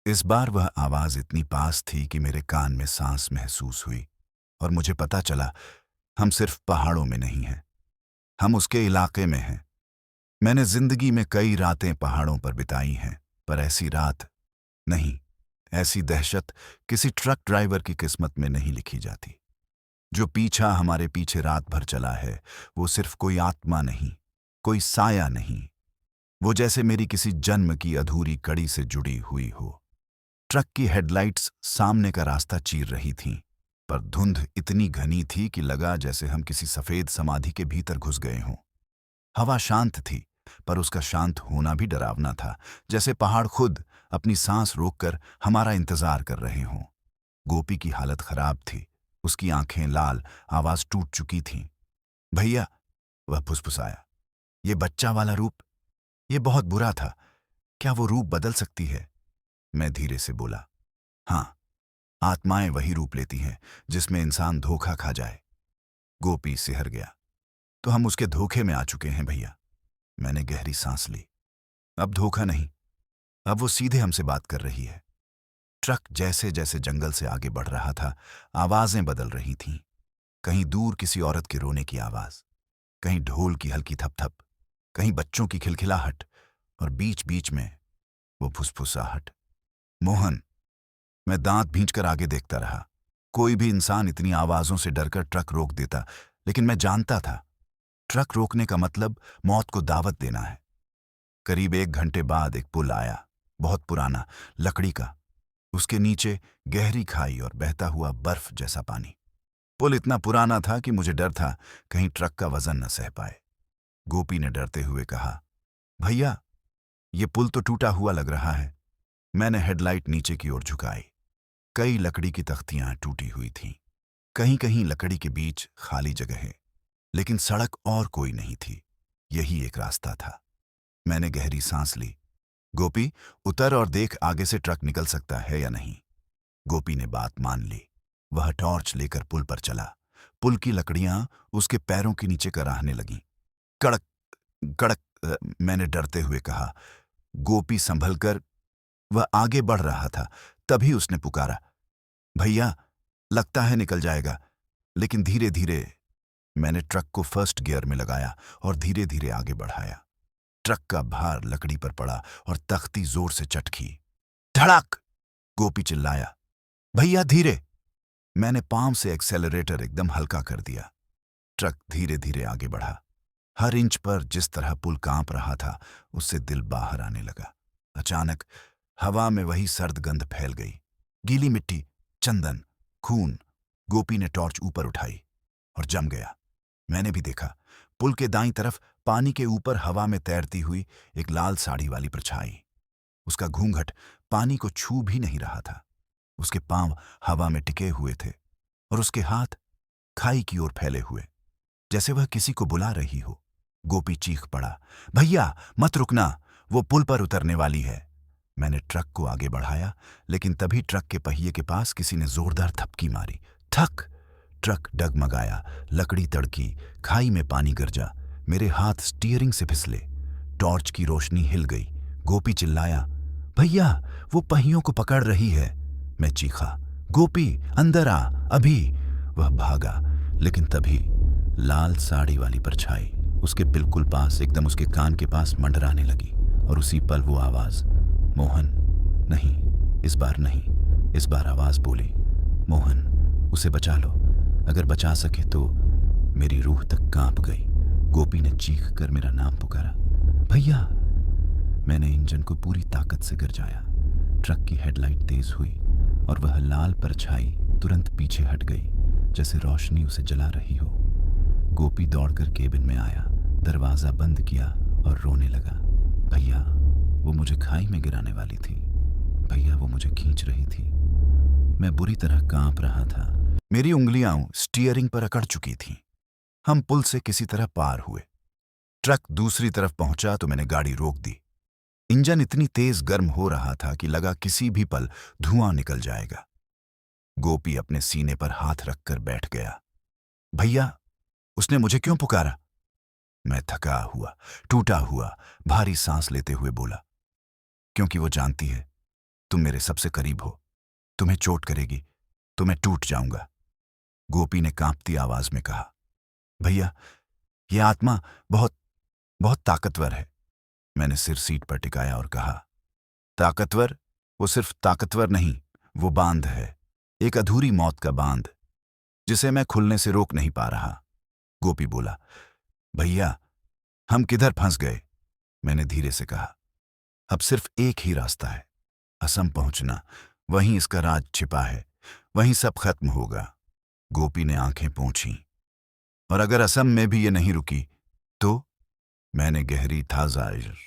इस बार वह आवाज इतनी पास थी कि मेरे कान में सांस महसूस हुई, और मुझे पता चला हम सिर्फ पहाड़ों में नहीं हैं, हम उसके इलाके में हैं। मैंने जिंदगी में कई रातें पहाड़ों पर बिताई हैं, पर ऐसी रात नहीं, ऐसी दहशत किसी ट्रक ड्राइवर की किस्मत में नहीं लिखी जाती। जो पीछा हमारे पीछे रात भर चला है, वो सिर्फ कोई आत्मा नहीं, कोई साया नहीं, वो जैसे मेरी किसी जन्म की अधूरी कड़ी से जुड़ी हुई हो। ट्रक की हेडलाइट्स सामने का रास्ता चीर रही थीं, पर धुंध इतनी घनी थी कि लगा जैसे हम किसी सफेद समाधि के भीतर घुस गए हों। हवा शांत थी, पर उसका शांत होना भी डरावना था, जैसे पहाड़ खुद अपनी सांस रोककर हमारा इंतजार कर रहे हों। गोपी की हालत खराब थी, उसकी आंखें लाल, आवाज टूट चुकी थी। भैया, वह फुसफुसाया, ये बच्चा वाला रूप, ये बहुत बुरा था। क्या वो रूप बदल सकती है? मैं धीरे से बोला, हाँ, आत्माएं वही रूप लेती हैं जिसमें इंसान धोखा खा जाए। गोपी सिहर गया, तो हम उसके धोखे में आ चुके हैं भैया। मैंने गहरी सांस ली। अब धोखा नहीं, अब वो सीधे हमसे बात कर रही है। ट्रक जैसे जैसे जंगल से आगे बढ़ रहा था, आवाजें बदल रही थीं। कहीं दूर किसी औरत के रोने की आवाज, कहीं ढोल की हल्की थपथप, कहीं बच्चों की खिलखिलाहट, और बीच बीच में वो फुसफुसाहट। मोहन। मैं दांत भींचकर आगे देखता रहा। कोई भी इंसान इतनी आवाजों से डरकर ट्रक रोक देता, लेकिन मैं जानता था, ट्रक रोकने का मतलब मौत को दावत देना है। करीब 1 घंटे बाद एक पुल आया, बहुत पुराना, लकड़ी का। उसके नीचे गहरी खाई और बहता हुआ बर्फ जैसा पानी। पुल इतना पुराना था कि मुझे डर था कहीं ट्रक का वजन न सह पाए। गोपी ने डरते हुए कहा, भैया, ये पुल तो टूटा हुआ लग रहा है। मैंने हेडलाइट नीचे की ओर झुकाई। कई लकड़ी की तख्तियां टूटी हुई थीं। कहीं कहीं लकड़ी के बीच खाली जगहें, लेकिन सड़क और कोई नहीं थी। यही एक रास्ता था। मैंने गहरी सांस ली। गोपी, उतर और देख आगे से ट्रक निकल सकता है या नहीं। गोपी ने बात मान ली। वह टॉर्च लेकर पुल पर चला। पुल की लकड़ियां उसके पैरों के नीचे कराहने लगीं। कड़क कड़क, मैंने डरते हुए कहा। गोपी संभलकर, वह आगे बढ़ रहा था। तभी उसने पुकारा, भैया, लगता है निकल जाएगा, लेकिन धीरे धीरे। मैंने ट्रक को फर्स्ट गियर में लगाया और धीरे धीरे आगे बढ़ाया। ट्रक का भार लकड़ी पर पड़ा और तख्ती जोर से चटकी। धड़ाक! गोपी चिल्लाया, भैया धीरे! मैंने पाम से एक्सेलरेटर एकदम हल्का कर दिया। ट्रक धीरे धीरे आगे बढ़ा। हर इंच पर जिस तरह पुल कांप रहा था, उससे दिल बाहर आने लगा। अचानक हवा में वही सर्द गंध फैल गई। गीली मिट्टी, चंदन, खून। गोपी ने टॉर्च ऊपर उठाई और जम गया। मैंने भी देखा, पुल के दाईं तरफ पानी के ऊपर हवा में तैरती हुई एक लाल साड़ी वाली परछाई। उसका घूंघट पानी को छू भी नहीं रहा था। उसके पांव हवा में टिके हुए थे और उसके हाथ खाई की ओर फैले हुए, जैसे वह किसी को बुला रही हो। गोपी चीख पड़ा, भैया मत रुकना, वो पुल पर उतरने वाली है। मैंने ट्रक को आगे बढ़ाया, लेकिन तभी ट्रक के पहिए के पास किसी ने जोरदार थपकी मारी। ठक! ट्रक डगमगाया, लकड़ी तड़की, खाई में पानी गरजा। मेरे हाथ स्टीयरिंग से फिसले। टॉर्च की रोशनी हिल गई। गोपी चिल्लाया, भैया, वो पहियों को पकड़ रही है। मैं चीखा, गोपी अंदर आ, अभी। वह भागा, लेकिन तभी लाल साड़ी वाली परछाई उसके बिल्कुल पास, एकदम उसके कान के पास मंडराने लगी। और उसी पल वो आवाज, मोहन। नहीं, इस बार नहीं। इस बार आवाज बोली, मोहन, उसे बचा लो, अगर बचा सके तो। मेरी रूह तक कांप गई। गोपी ने चीख कर मेरा नाम पुकारा, भैया। मैंने इंजन को पूरी ताकत से गरजाया। ट्रक की हेडलाइट तेज हुई और वह लाल परछाई तुरंत पीछे हट गई, जैसे रोशनी उसे जला रही हो। गोपी दौड़कर केबिन में आया, दरवाजा बंद किया और रोने लगा। भैया, वो मुझे खाई में गिराने वाली थी। भैया, वो मुझे खींच रही थी। मैं बुरी तरह कांप रहा था। मेरी उंगलियां स्टीयरिंग पर अकड़ चुकी थीं। हम पुल से किसी तरह पार हुए। ट्रक दूसरी तरफ पहुंचा तो मैंने गाड़ी रोक दी। इंजन इतनी तेज गर्म हो रहा था कि लगा किसी भी पल धुआं निकल जाएगा। गोपी अपने सीने पर हाथ रखकर बैठ गया। भैया, उसने मुझे क्यों पुकारा? मैं थका हुआ, टूटा हुआ, भारी सांस लेते हुए बोला, क्योंकि वो जानती है तुम मेरे सबसे करीब हो। तुम्हें चोट करेगी तो मैं टूट जाऊंगा। गोपी ने कांपती आवाज में कहा, भैया, यह आत्मा बहुत बहुत ताकतवर है। मैंने सिर सीट पर टिकाया और कहा, ताकतवर? वो सिर्फ ताकतवर नहीं, वो बांध है, एक अधूरी मौत का बांध, जिसे मैं खुलने से रोक नहीं पा रहा। गोपी बोला, भैया, हम किधर फंस गए? मैंने धीरे से कहा, अब सिर्फ एक ही रास्ता है, असम पहुंचना, वहीं इसका राज छिपा है, वहीं सब खत्म होगा। गोपी ने आंखें पोंछीं। और अगर असम में भी ये नहीं रुकी तो? मैंने गहरी थाजाइर।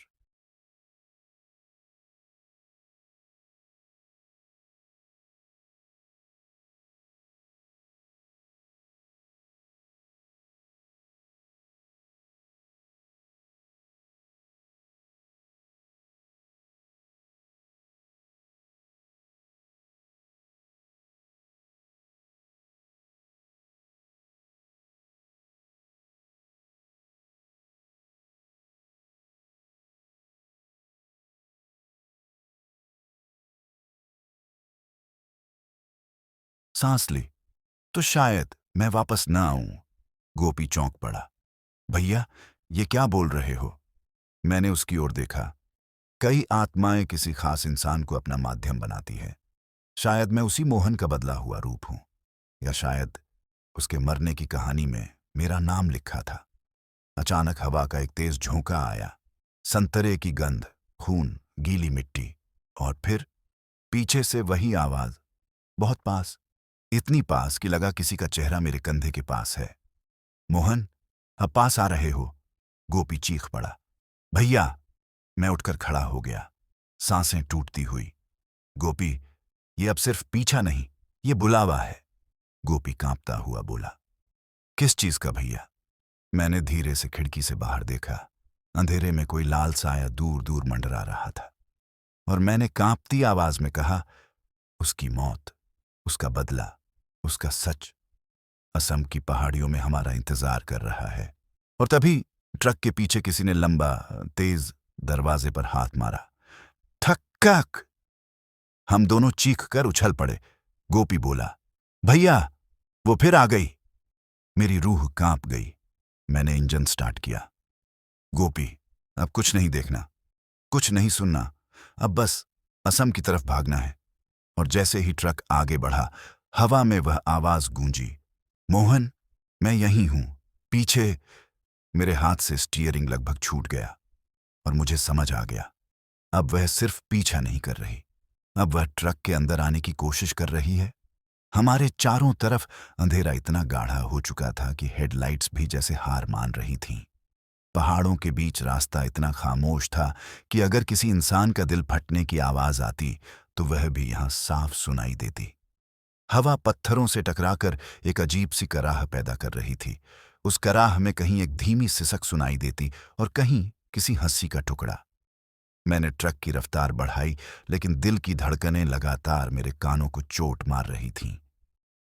सांस ली। तो शायद मैं वापस न आऊं। गोपी चौंक पड़ा। भैया, ये क्या बोल रहे हो? मैंने उसकी ओर देखा। कई आत्माएं किसी खास इंसान को अपना माध्यम बनाती है। शायद मैं उसी मोहन का बदला हुआ रूप हूं, या शायद उसके मरने की कहानी में मेरा नाम लिखा था। अचानक हवा का एक तेज झोंका आया। संतरे की गंध, खून, गीली मिट्टी, और फिर पीछे से वही आवाज, बहुत पास, इतनी पास कि लगा किसी का चेहरा मेरे कंधे के पास है। मोहन, अब पास आ रहे हो? गोपी चीख पड़ा। भैया! मैं उठकर खड़ा हो गया, सांसें टूटती हुई। गोपी, ये अब सिर्फ पीछा नहीं, ये बुलावा है। गोपी कांपता हुआ बोला। किस चीज का भैया? मैंने धीरे से खिड़की से बाहर देखा। अंधेरे में कोई लाल साया दूर दूर मंडरा रहा था। और मैंने कांपती आवाज में कहा, उसकी मौत, उसका बदला, उसका सच असम की पहाड़ियों में हमारा इंतजार कर रहा है। और तभी ट्रक के पीछे किसी ने लंबा, तेज दरवाजे पर हाथ मारा। ठक्कक! हम दोनों चीख कर उछल पड़े। गोपी बोला, भैया, वो फिर आ गई। मेरी रूह कांप गई। मैंने इंजन स्टार्ट किया। गोपी, अब कुछ नहीं देखना, कुछ नहीं सुनना, अब बस असम की तरफ भागना है। और जैसे ही ट्रक आगे बढ़ा, हवा में वह आवाज गूंजी, मोहन, मैं यहीं हूं, पीछे। मेरे हाथ से स्टीयरिंग लगभग छूट गया और मुझे समझ आ गया, अब वह सिर्फ पीछा नहीं कर रही, अब वह ट्रक के अंदर आने की कोशिश कर रही है। हमारे चारों तरफ अंधेरा इतना गाढ़ा हो चुका था कि हेडलाइट्स भी जैसे हार मान रही थीं। पहाड़ों के बीच रास्ता इतना खामोश था कि अगर किसी इंसान का दिल फटने की आवाज आती तो वह भी यहां साफ सुनाई देती। हवा पत्थरों से टकराकर एक अजीब सी कराह पैदा कर रही थी। उस कराह में कहीं एक धीमी सिसक सुनाई देती और कहीं किसी हंसी का टुकड़ा। मैंने ट्रक की रफ्तार बढ़ाई, लेकिन दिल की धड़कनें लगातार मेरे कानों को चोट मार रही थीं।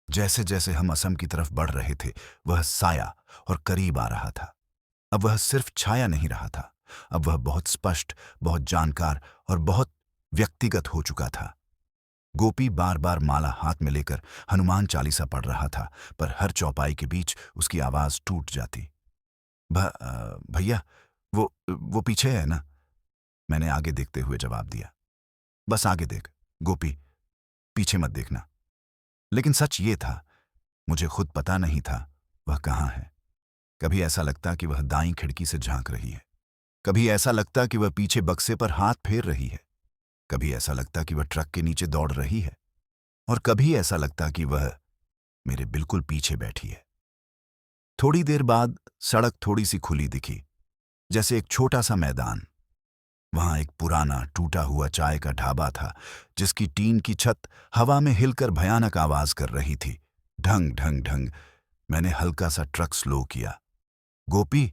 जैसे जैसे हम असम की तरफ बढ़ रहे थे, वह साया और करीब आ रहा था। अब वह सिर्फ छाया नहीं रहा था, अब वह बहुत स्पष्ट, बहुत जानकार और बहुत व्यक्तिगत हो चुका था। गोपी बार बार माला हाथ में लेकर हनुमान चालीसा पढ़ रहा था, पर हर चौपाई के बीच उसकी आवाज टूट जाती। भैया, वो पीछे है ना? मैंने आगे देखते हुए जवाब दिया। बस आगे देख गोपी, पीछे मत देखना। लेकिन सच ये था, मुझे खुद पता नहीं था वह कहाँ है। कभी ऐसा लगता कि वह दाईं खिड़की से झांक रही है, कभी ऐसा लगता कि वह पीछे बक्से पर हाथ फेर रही है, कभी ऐसा लगता कि वह ट्रक के नीचे दौड़ रही है, और कभी ऐसा लगता कि वह मेरे बिल्कुल पीछे बैठी है। थोड़ी देर बाद सड़क थोड़ी सी खुली दिखी, जैसे एक छोटा सा मैदान। वहां एक पुराना टूटा हुआ चाय का ढाबा था, जिसकी टीन की छत हवा में हिलकर भयानक आवाज कर रही थी। ढंग ढंग ढंग। मैंने हल्का सा ट्रक स्लो किया। गोपी,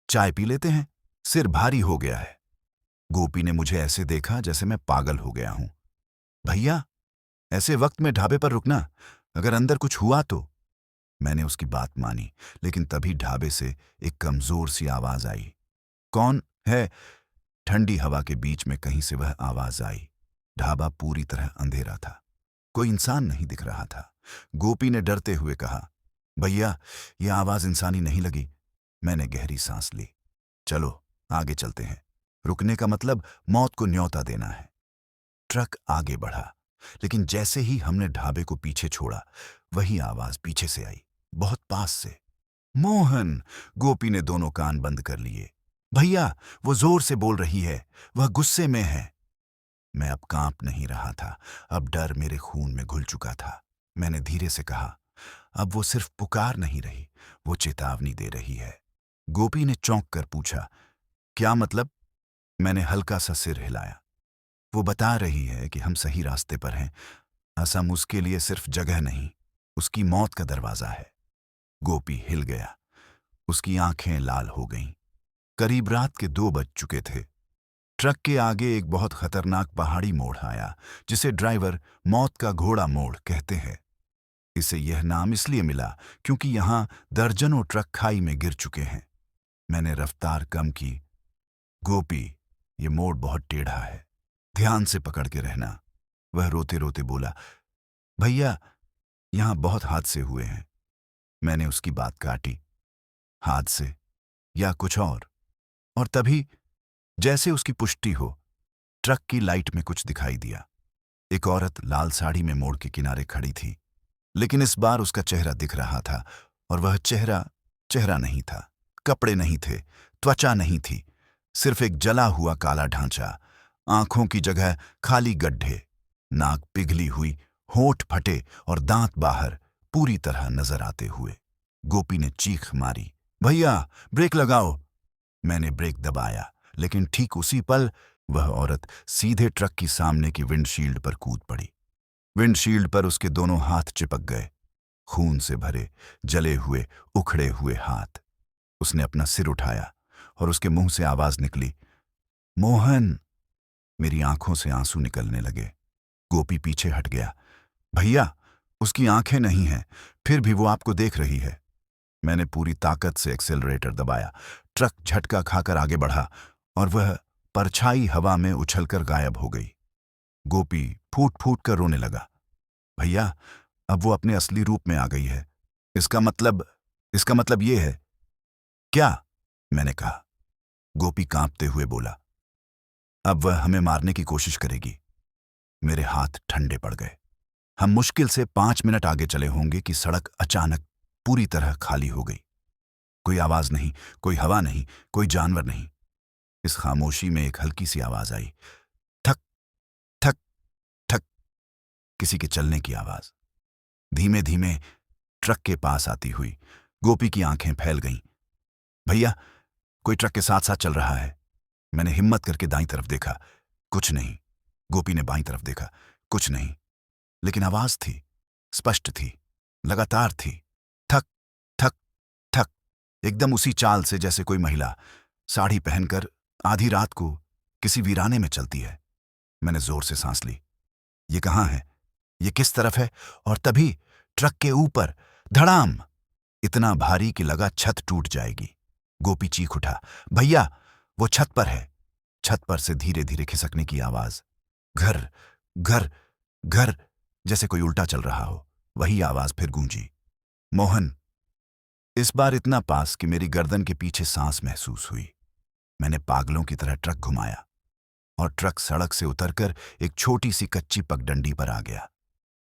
चाय पी लेते हैं, सिर भारी हो गया है। गोपी ने मुझे ऐसे देखा जैसे मैं पागल हो गया हूं। भैया, ऐसे वक्त में ढाबे पर रुकना, अगर अंदर कुछ हुआ तो। मैंने उसकी बात मानी, लेकिन तभी ढाबे से एक कमजोर सी आवाज आई। कौन है? ठंडी हवा के बीच में कहीं से वह आवाज आई। ढाबा पूरी तरह अंधेरा था, कोई इंसान नहीं दिख रहा था। गोपी ने डरते हुए कहा, भैया, यह आवाज इंसानी नहीं लगी। मैंने गहरी सांस ली। चलो आगे चलते हैं, रुकने का मतलब मौत को न्योता देना है। ट्रक आगे बढ़ा, लेकिन जैसे ही हमने ढाबे को पीछे छोड़ा, वही आवाज पीछे से आई, बहुत पास से। मोहन! गोपी ने दोनों कान बंद कर लिए। भैया, वो जोर से बोल रही है, वह गुस्से में है। मैं अब कांप नहीं रहा था। अब डर मेरे खून में घुल चुका था। मैंने धीरे से कहा, अब वो सिर्फ पुकार नहीं रही, वो चेतावनी दे रही है। गोपी ने चौंक कर पूछा, क्या मतलब? मैंने हल्का सा सिर हिलाया। वो बता रही है कि हम सही रास्ते पर हैं। असम उसके लिए सिर्फ जगह नहीं, उसकी मौत का दरवाजा है। गोपी हिल गया। उसकी आंखें लाल हो गईं। करीब रात के 2 बज चुके थे। ट्रक के आगे एक बहुत खतरनाक पहाड़ी मोड़ आया, जिसे ड्राइवर मौत का घोड़ा मोड़ कहते हैं। इसे यह नाम इसलिए मिला क्योंकि यहां दर्जनों ट्रक खाई में गिर चुके हैं। मैंने रफ्तार कम की। गोपी, ये मोड़ बहुत टेढ़ा है, ध्यान से पकड़ के रहना। वह रोते रोते बोला, भैया, यहां बहुत हादसे हुए हैं। मैंने उसकी बात काटी। हादसे या कुछ और तभी, जैसे उसकी पुष्टि हो, ट्रक की लाइट में कुछ दिखाई दिया। एक औरत लाल साड़ी में मोड़ के किनारे खड़ी थी, लेकिन इस बार उसका चेहरा दिख रहा था। और वह चेहरा चेहरा नहीं था। कपड़े नहीं थे, त्वचा नहीं थी, सिर्फ एक जला हुआ काला ढांचा। आंखों की जगह खाली गड्ढे, नाक पिघली हुई, होंठ फटे और दांत बाहर, पूरी तरह नजर आते हुए। गोपी ने चीख मारी, भैया, ब्रेक लगाओ। मैंने ब्रेक दबाया, लेकिन ठीक उसी पल वह औरत सीधे ट्रक की सामने की विंडशील्ड पर कूद पड़ी। विंडशील्ड पर उसके दोनों हाथ चिपक गए, खून से भरे, जले हुए, उखड़े हुए हाथ। उसने अपना सिर उठाया और उसके मुंह से आवाज निकली, मोहन। मेरी आंखों से आंसू निकलने लगे। गोपी पीछे हट गया। भैया, उसकी आंखें नहीं हैं, फिर भी वो आपको देख रही है। मैंने पूरी ताकत से एक्सेलरेटर दबाया। ट्रक झटका खाकर आगे बढ़ा और वह परछाई हवा में उछलकर गायब हो गई। गोपी फूट फूट कर रोने लगा। भैया, अब वो अपने असली रूप में आ गई है। इसका मतलब ये है। क्या? मैंने कहा। गोपी कांपते हुए बोला, अब वह हमें मारने की कोशिश करेगी। मेरे हाथ ठंडे पड़ गए। हम मुश्किल से 5 मिनट आगे चले होंगे कि सड़क अचानक पूरी तरह खाली हो गई। कोई आवाज नहीं, कोई हवा नहीं, कोई जानवर नहीं। इस खामोशी में एक हल्की सी आवाज आई, ठक ठक ठक, किसी के चलने की आवाज, धीमे धीमे ट्रक के पास आती हुई। गोपी की आंखें फैल गईं। भैया, कोई ट्रक के साथ साथ चल रहा है। मैंने हिम्मत करके दाईं तरफ देखा, कुछ नहीं। गोपी ने बाईं तरफ देखा, कुछ नहीं। लेकिन आवाज थी, स्पष्ट थी, लगातार थी, ठक ठक ठक, एकदम उसी चाल से जैसे कोई महिला साड़ी पहनकर आधी रात को किसी वीराने में चलती है। मैंने जोर से सांस ली। ये कहाँ है? ये किस तरफ है? और तभी ट्रक के ऊपर धड़ाम, इतना भारी कि लगा छत टूट जाएगी। गोपी चीख उठा, भैया, वो छत पर है। छत पर से धीरे धीरे खिसकने की आवाज। घर घर घर, जैसे कोई उल्टा चल रहा हो। वही आवाज फिर गूंजी, मोहन। इस बार इतना पास कि मेरी गर्दन के पीछे सांस महसूस हुई। मैंने पागलों की तरह ट्रक घुमाया और ट्रक सड़क से उतरकर एक छोटी सी कच्ची पगडंडी पर आ गया।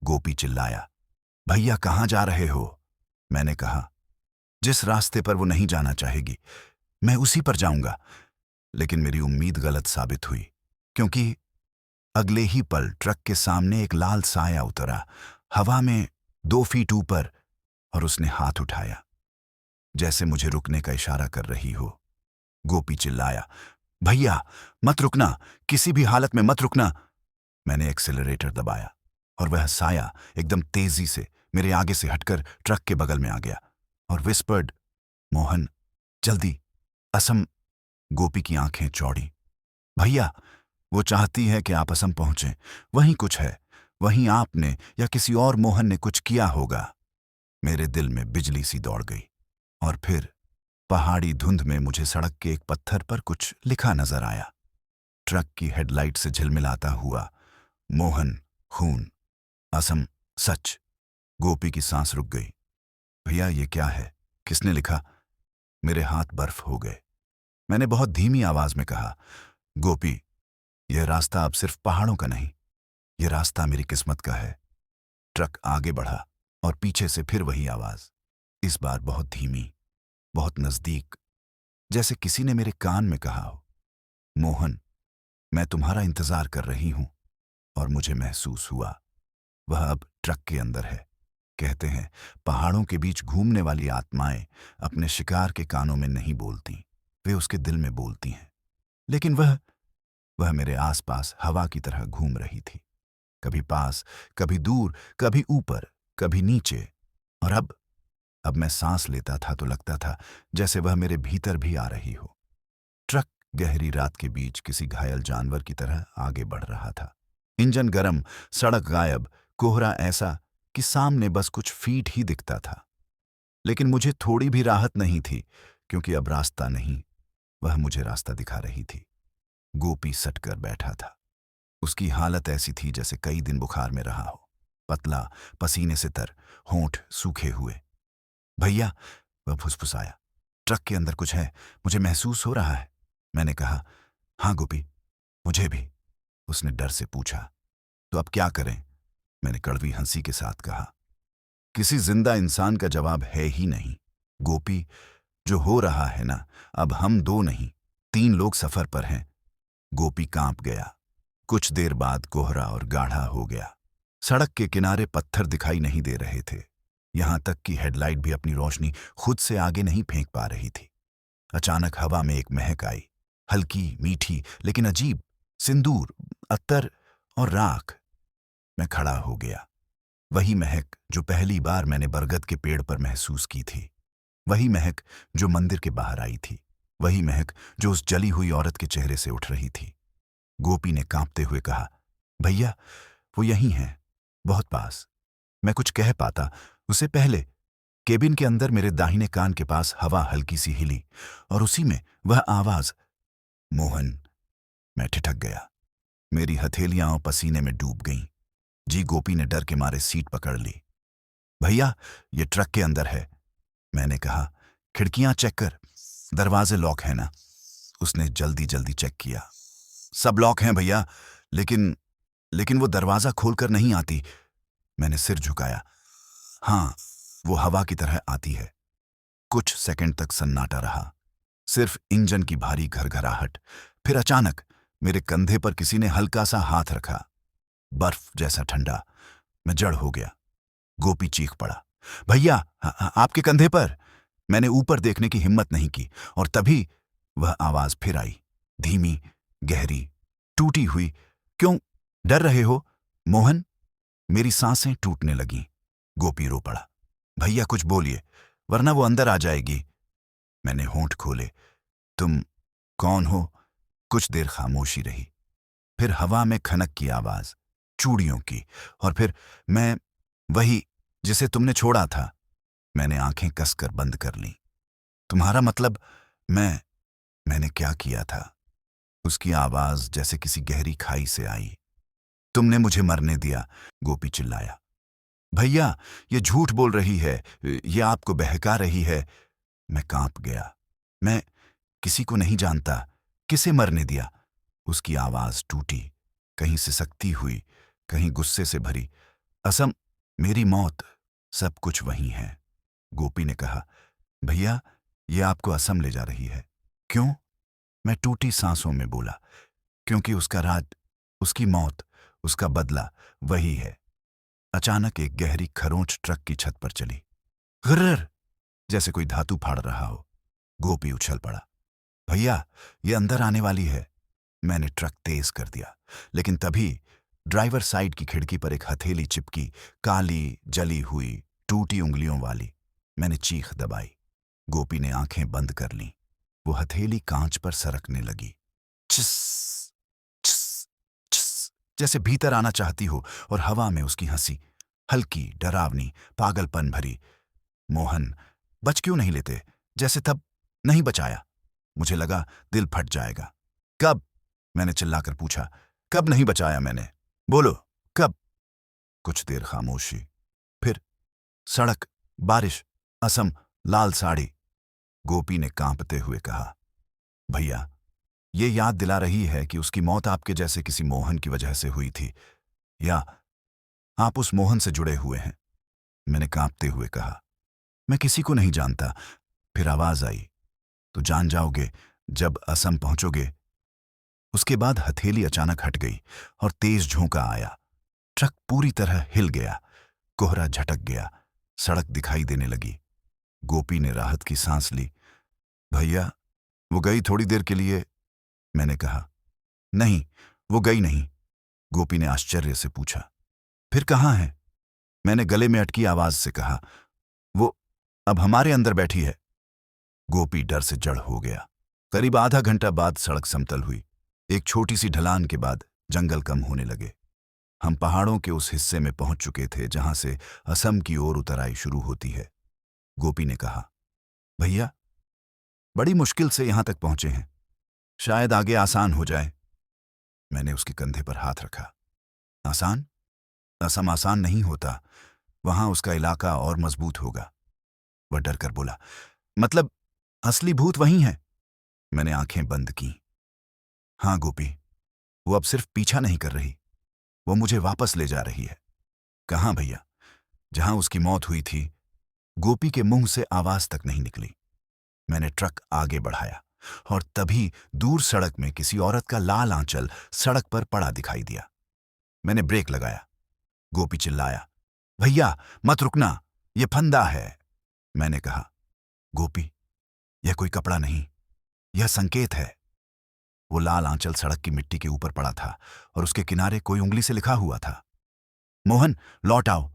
गोपी चिल्लाया, भैया, कहाँ जा रहे हो? मैंने कहा, जिस रास्ते पर वो नहीं जाना चाहेगी, मैं उसी पर जाऊंगा। लेकिन मेरी उम्मीद गलत साबित हुई, क्योंकि अगले ही पल ट्रक के सामने एक लाल साया उतरा, हवा में 2 फीट ऊपर, और उसने हाथ उठाया, जैसे मुझे रुकने का इशारा कर रही हो। गोपी चिल्लाया, भैया, मत रुकना, किसी भी हालत में मत रुकना। मैंने एक्सेलरेटर दबाया और वह साया एकदम तेजी से मेरे आगे से हटकर ट्रक के बगल में आ गया और विस्पर्ड, मोहन, जल्दी, असम। गोपी की आंखें चौड़ी। भैया, वो चाहती है कि आप असम पहुंचें। वहीं कुछ है, वहीं आपने या किसी और मोहन ने कुछ किया होगा। मेरे दिल में बिजली सी दौड़ गई और फिर पहाड़ी धुंध में मुझे सड़क के एक पत्थर पर कुछ लिखा नजर आया। ट्रक की हेडलाइट से झिलमिलाता हुआ, मोहन, खून, असम, सच। गोपी की सांस रुक गई। भैया, ये क्या है? किसने लिखा? मेरे हाथ बर्फ हो गए। मैंने बहुत धीमी आवाज में कहा, गोपी, यह रास्ता अब सिर्फ पहाड़ों का नहीं, यह रास्ता मेरी किस्मत का है। ट्रक आगे बढ़ा और पीछे से फिर वही आवाज, इस बार बहुत धीमी, बहुत नजदीक, जैसे किसी ने मेरे कान में कहा हो, मोहन, मैं तुम्हारा इंतजार कर रही हूं। और मुझे महसूस हुआ वह अब ट्रक के अंदर है। कहते हैं पहाड़ों के बीच घूमने वाली आत्माएं अपने शिकार के कानों में नहीं बोलती, वे उसके दिल में बोलती हैं। लेकिन वह मेरे आसपास हवा की तरह घूम रही थी, कभी पास, कभी दूर, कभी ऊपर, कभी नीचे। और अब मैं सांस लेता था तो लगता था जैसे वह मेरे भीतर भी आ रही हो। ट्रक गहरी रात के बीच किसी घायल जानवर की तरह आगे बढ़ रहा था। इंजन गरम, सड़क गायब, कोहरा ऐसा कि सामने बस कुछ फीट ही दिखता था। लेकिन मुझे थोड़ी भी राहत नहीं थी, क्योंकि अब रास्ता नहीं, वह मुझे रास्ता दिखा रही थी। गोपी सटकर बैठा था। उसकी हालत ऐसी थी जैसे कई दिन बुखार में रहा हो, पतला, पसीने से तर, होंठ सूखे हुए। भैया, वह फुसफुसाया, ट्रक के अंदर कुछ है, मुझे महसूस हो रहा है। मैंने कहा, हाँ गोपी, मुझे भी। उसने डर से पूछा, तो अब क्या करें? मैंने कड़वी हंसी के साथ कहा, किसी जिंदा इंसान का जवाब है ही नहीं। गोपी, जो हो रहा है ना, अब हम दो नहीं, 3 लोग सफर पर हैं। गोपी कांप गया। कुछ देर बाद कोहरा और गाढ़ा हो गया। सड़क के किनारे पत्थर दिखाई नहीं दे रहे थे। यहां तक कि हेडलाइट भी अपनी रोशनी खुद से आगे नहीं फेंक पा रही थी। अचानक हवा में एक महक आई, हल्की, मीठी, लेकिन अजीब, सिंदूर, अत्तर और राख। मैं खड़ा हो गया। वही महक जो पहली बार मैंने बरगद के पेड़ पर महसूस की थी, वही महक जो मंदिर के बाहर आई थी, वही महक जो उस जली हुई औरत के चेहरे से उठ रही थी। गोपी ने कांपते हुए कहा, भैया, वो यहीं है, बहुत पास। मैं कुछ कह पाता उससे पहले केबिन के अंदर मेरे दाहिने कान के पास हवा हल्की सी हिली, और उसी में वह आवाज, मोहन। मैं ठिठक गया। मेरी हथेलियां पसीने में डूब गईं। जी, गोपी ने डर के मारे सीट पकड़ ली। भैया, ये ट्रक के अंदर है। मैंने कहा, खिड़कियां चेक कर, दरवाजे लॉक है ना? उसने जल्दी जल्दी चेक किया। सब लॉक हैं भैया, लेकिन लेकिन वो दरवाजा खोलकर नहीं आती। मैंने सिर झुकाया। हाँ, वो हवा की तरह आती है। कुछ सेकंड तक सन्नाटा रहा, सिर्फ इंजन की भारी घरघराहट। फिर अचानक मेरे कंधे पर किसी ने हल्का सा हाथ रखा, बर्फ जैसा ठंडा। मैं जड़ हो गया। गोपी चीख पड़ा, भैया, आपके कंधे पर। मैंने ऊपर देखने की हिम्मत नहीं की, और तभी वह आवाज फिर आई, धीमी, गहरी, टूटी हुई। क्यों डर रहे हो, मोहन? मेरी सांसें टूटने लगीं। गोपी रो पड़ा, भैया कुछ बोलिए, वरना वो अंदर आ जाएगी। मैंने होंठ खोले, तुम कौन हो? कुछ देर खामोशी रही। फिर हवा में खनक की आवाज, चूड़ियों की, और फिर मैं, वही जिसे तुमने छोड़ा था। मैंने आंखें कसकर बंद कर लीं। तुम्हारा मतलब? मैंने क्या किया था? उसकी आवाज जैसे किसी गहरी खाई से आई। तुमने मुझे मरने दिया, गोपी चिल्लाया। भैया, ये झूठ बोल रही है, ये आपको बहका रही है। मैं कांप गया। मैं किसी को नहीं जानता, किसे मरने दिया? उसकी आवाज टूटी, कहीं सिसकती हुई, कहीं गुस्से से भरी। असम, मेरी मौत, सब कुछ वही है। गोपी ने कहा, भैया, ये आपको असम ले जा रही है। क्यों? मैं टूटी सांसों में बोला, क्योंकि उसका राज, उसकी मौत, उसका बदला वही है। अचानक एक गहरी खरोंच ट्रक की छत पर चली, गर्र, जैसे कोई धातु फाड़ रहा हो। गोपी उछल पड़ा, भैया, ये अंदर आने वाली है। मैंने ट्रक तेज कर दिया, लेकिन तभी ड्राइवर साइड की खिड़की पर एक हथेली चिपकी, काली, जली हुई, टूटी उंगलियों वाली। मैंने चीख दबाई। गोपी ने आंखें बंद कर लीं। वो हथेली कांच पर सरकने लगी, छिस छिस छिस, जैसे भीतर आना चाहती हो। और हवा में उसकी हंसी, हल्की, डरावनी, पागलपन भरी। मोहन, बच क्यों नहीं लेते, जैसे तब? नहीं बचाया। मुझे लगा दिल फट जाएगा। कब? मैंने चिल्लाकर पूछा, कब नहीं बचाया मैंने? बोलो, कब? कुछ देर खामोशी। फिर सड़क, बारिश, असम, लाल साड़ी। गोपी ने कांपते हुए कहा, भैया, ये याद दिला रही है कि उसकी मौत आपके जैसे किसी मोहन की वजह से हुई थी, या आप उस मोहन से जुड़े हुए हैं। मैंने कांपते हुए कहा, मैं किसी को नहीं जानता। फिर आवाज आई, तो जान जाओगे जब असम पहुंचोगे। उसके बाद हथेली अचानक हट गई और तेज झोंका आया। ट्रक पूरी तरह हिल गया, कोहरा झटक गया, सड़क दिखाई देने लगी। गोपी ने राहत की सांस ली। भैया, वो गई थोड़ी देर के लिए, मैंने कहा। नहीं, वो गई नहीं, गोपी ने आश्चर्य से पूछा। फिर कहाँ है? मैंने गले में अटकी आवाज से कहा। वो अब हमारे अंदर बैठी है। गोपी डर से जड़ हो गया। करीब आधा घंटा बाद सड़क समतल हुई। एक छोटी सी ढलान के बाद जंगल कम होने लगे। हम पहाड़ों के उस हिस्से में पहुंच चुके थे जहां से असम की ओर उतराई शुरू होती है। गोपी ने कहा, भैया, बड़ी मुश्किल से यहां तक पहुंचे हैं, शायद आगे आसान हो जाए। मैंने उसके कंधे पर हाथ रखा। आसान? असम आसान नहीं होता, वहां उसका इलाका और मजबूत होगा। वह डर कर बोला, मतलब असली भूत वही है? मैंने आंखें बंद की। हाँ गोपी, वो अब सिर्फ पीछा नहीं कर रही, वो मुझे वापस ले जा रही है। कहाँ भैया? जहां उसकी मौत हुई थी। गोपी के मुंह से आवाज तक नहीं निकली। मैंने ट्रक आगे बढ़ाया और तभी दूर सड़क में किसी औरत का लाल आंचल सड़क पर पड़ा दिखाई दिया। मैंने ब्रेक लगाया। गोपी चिल्लाया, भैया मत रुकना, ये फंदा है। मैंने कहा, गोपी, यह कोई कपड़ा नहीं, यह संकेत है। वो लाल आंचल सड़क की मिट्टी के ऊपर पड़ा था और उसके किनारे कोई उंगली से लिखा हुआ था, मोहन लौट आओ,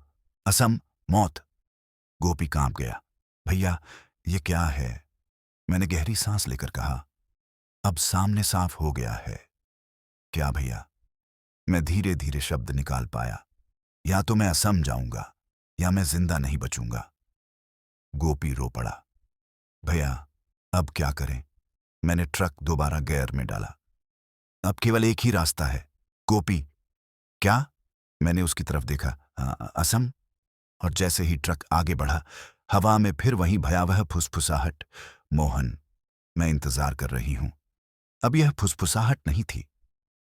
असम मौत। गोपी कांप गया। भैया, ये क्या है? मैंने गहरी सांस लेकर कहा। अब सामने साफ हो गया है। क्या भैया? मैं धीरे धीरे शब्द निकाल पाया। या तो मैं असम जाऊंगा या मैं जिंदा नहीं बचूंगा। गोपी रो पड़ा। भैया, अब क्या करें? मैंने ट्रक दोबारा गियर में डाला। अब केवल एक ही रास्ता है। गोपी, क्या? मैंने उसकी तरफ देखा। असम। और जैसे ही ट्रक आगे बढ़ा, हवा में फिर वही भयावह फुसफुसाहट। मोहन, मैं इंतजार कर रही हूं। अब यह फुसफुसाहट नहीं थी,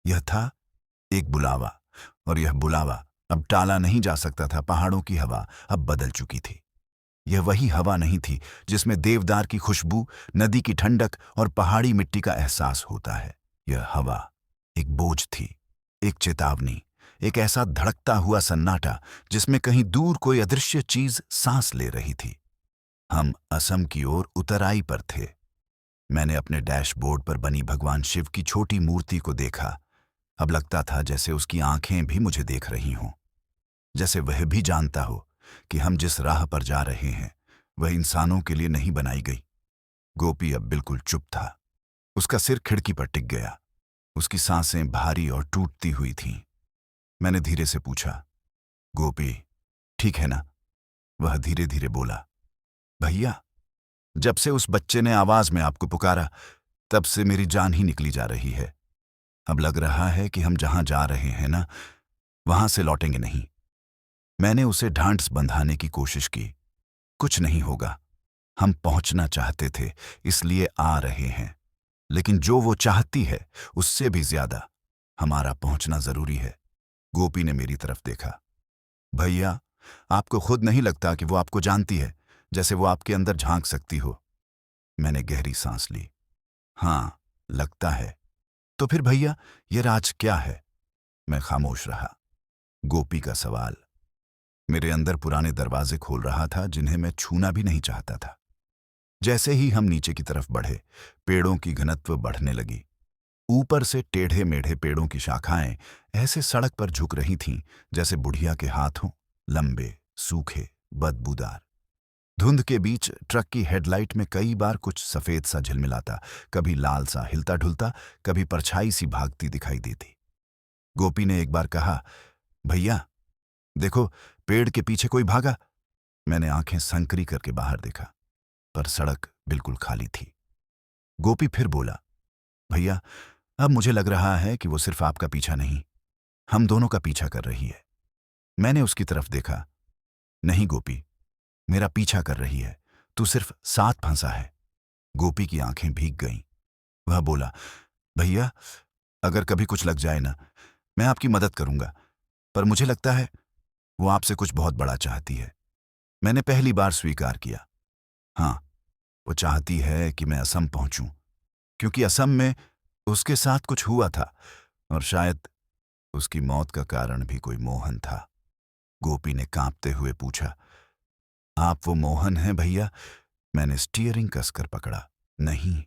यह था एक बुलावा। और यह बुलावा अब टाला नहीं जा सकता था। पहाड़ों की हवा अब बदल चुकी थी। यह वही हवा नहीं थी जिसमें देवदार की खुशबू, नदी की ठंडक और पहाड़ी मिट्टी का एहसास होता है। यह हवा एक बोझ थी, एक चेतावनी, एक ऐसा धड़कता हुआ सन्नाटा जिसमें कहीं दूर कोई अदृश्य चीज सांस ले रही थी। हम असम की ओर उतराई पर थे। मैंने अपने डैशबोर्ड पर बनी भगवान शिव की छोटी मूर्ति को देखा। अब लगता था जैसे उसकी आंखें भी मुझे देख रही हों, जैसे वह भी जानता हो कि हम जिस राह पर जा रहे हैं वह इंसानों के लिए नहीं बनाई गई। गोपी अब बिल्कुल चुप था। उसका सिर खिड़की पर टिक गया। उसकी सांसें भारी और टूटती हुई थीं। मैंने धीरे से पूछा, गोपी, ठीक है ना? वह धीरे धीरे बोला, भैया, जब से उस बच्चे ने आवाज में आपको पुकारा, तब से मेरी जान ही निकली जा रही है। अब लग रहा है कि हम जहां जा रहे हैं ना, वहां से लौटेंगे नहीं। मैंने उसे ढांढस बंधाने की कोशिश की। कुछ नहीं होगा, हम पहुंचना चाहते थे इसलिए आ रहे हैं, लेकिन जो वो चाहती है उससे भी ज्यादा हमारा पहुंचना जरूरी है। गोपी ने मेरी तरफ देखा। भैया, आपको खुद नहीं लगता कि वो आपको जानती है, जैसे वो आपके अंदर झांक सकती हो? मैंने गहरी सांस ली। हां, लगता है। तो फिर भैया, ये राज क्या है? मैं खामोश रहा। गोपी का सवाल मेरे अंदर पुराने दरवाजे खोल रहा था जिन्हें मैं छूना भी नहीं चाहता था। जैसे ही हम नीचे की तरफ बढ़े, पेड़ों की घनत्व बढ़ने लगी। ऊपर से टेढ़े मेढ़े पेड़ों की शाखाएं ऐसे सड़क पर झुक रही थीं जैसे बुढ़िया के हाथ हों, लंबे, सूखे, बदबूदार। धुंध के बीच ट्रक की हेडलाइट में कई बार कुछ सफेद सा झिलमिलाता, कभी लाल सा हिलता ढुलता, कभी परछाई सी भागती दिखाई देती। गोपी ने एक बार कहा, भैया देखो, पेड़ के पीछे कोई भागा। मैंने आंखें संकरी करके बाहर देखा, पर सड़क बिल्कुल खाली थी। गोपी फिर बोला, भैया, अब मुझे लग रहा है कि वो सिर्फ आपका पीछा नहीं, हम दोनों का पीछा कर रही है। मैंने उसकी तरफ देखा। नहीं गोपी, मेरा पीछा कर रही है, तू सिर्फ साथ फंसा है। गोपी की आंखें भीग गईं। वह बोला, भैया, अगर कभी कुछ लग जाए ना, मैं आपकी मदद करूंगा, पर मुझे लगता है वो आपसे कुछ बहुत बड़ा चाहती है। मैंने पहली बार स्वीकार किया। हाँ, वो चाहती है कि मैं असम पहुंचूं, क्योंकि असम में उसके साथ कुछ हुआ था, और शायद उसकी मौत का कारण भी कोई मोहन था। गोपी ने कांपते हुए पूछा, आप वो मोहन हैं भैया? मैंने स्टीयरिंग कसकर पकड़ा। नहीं,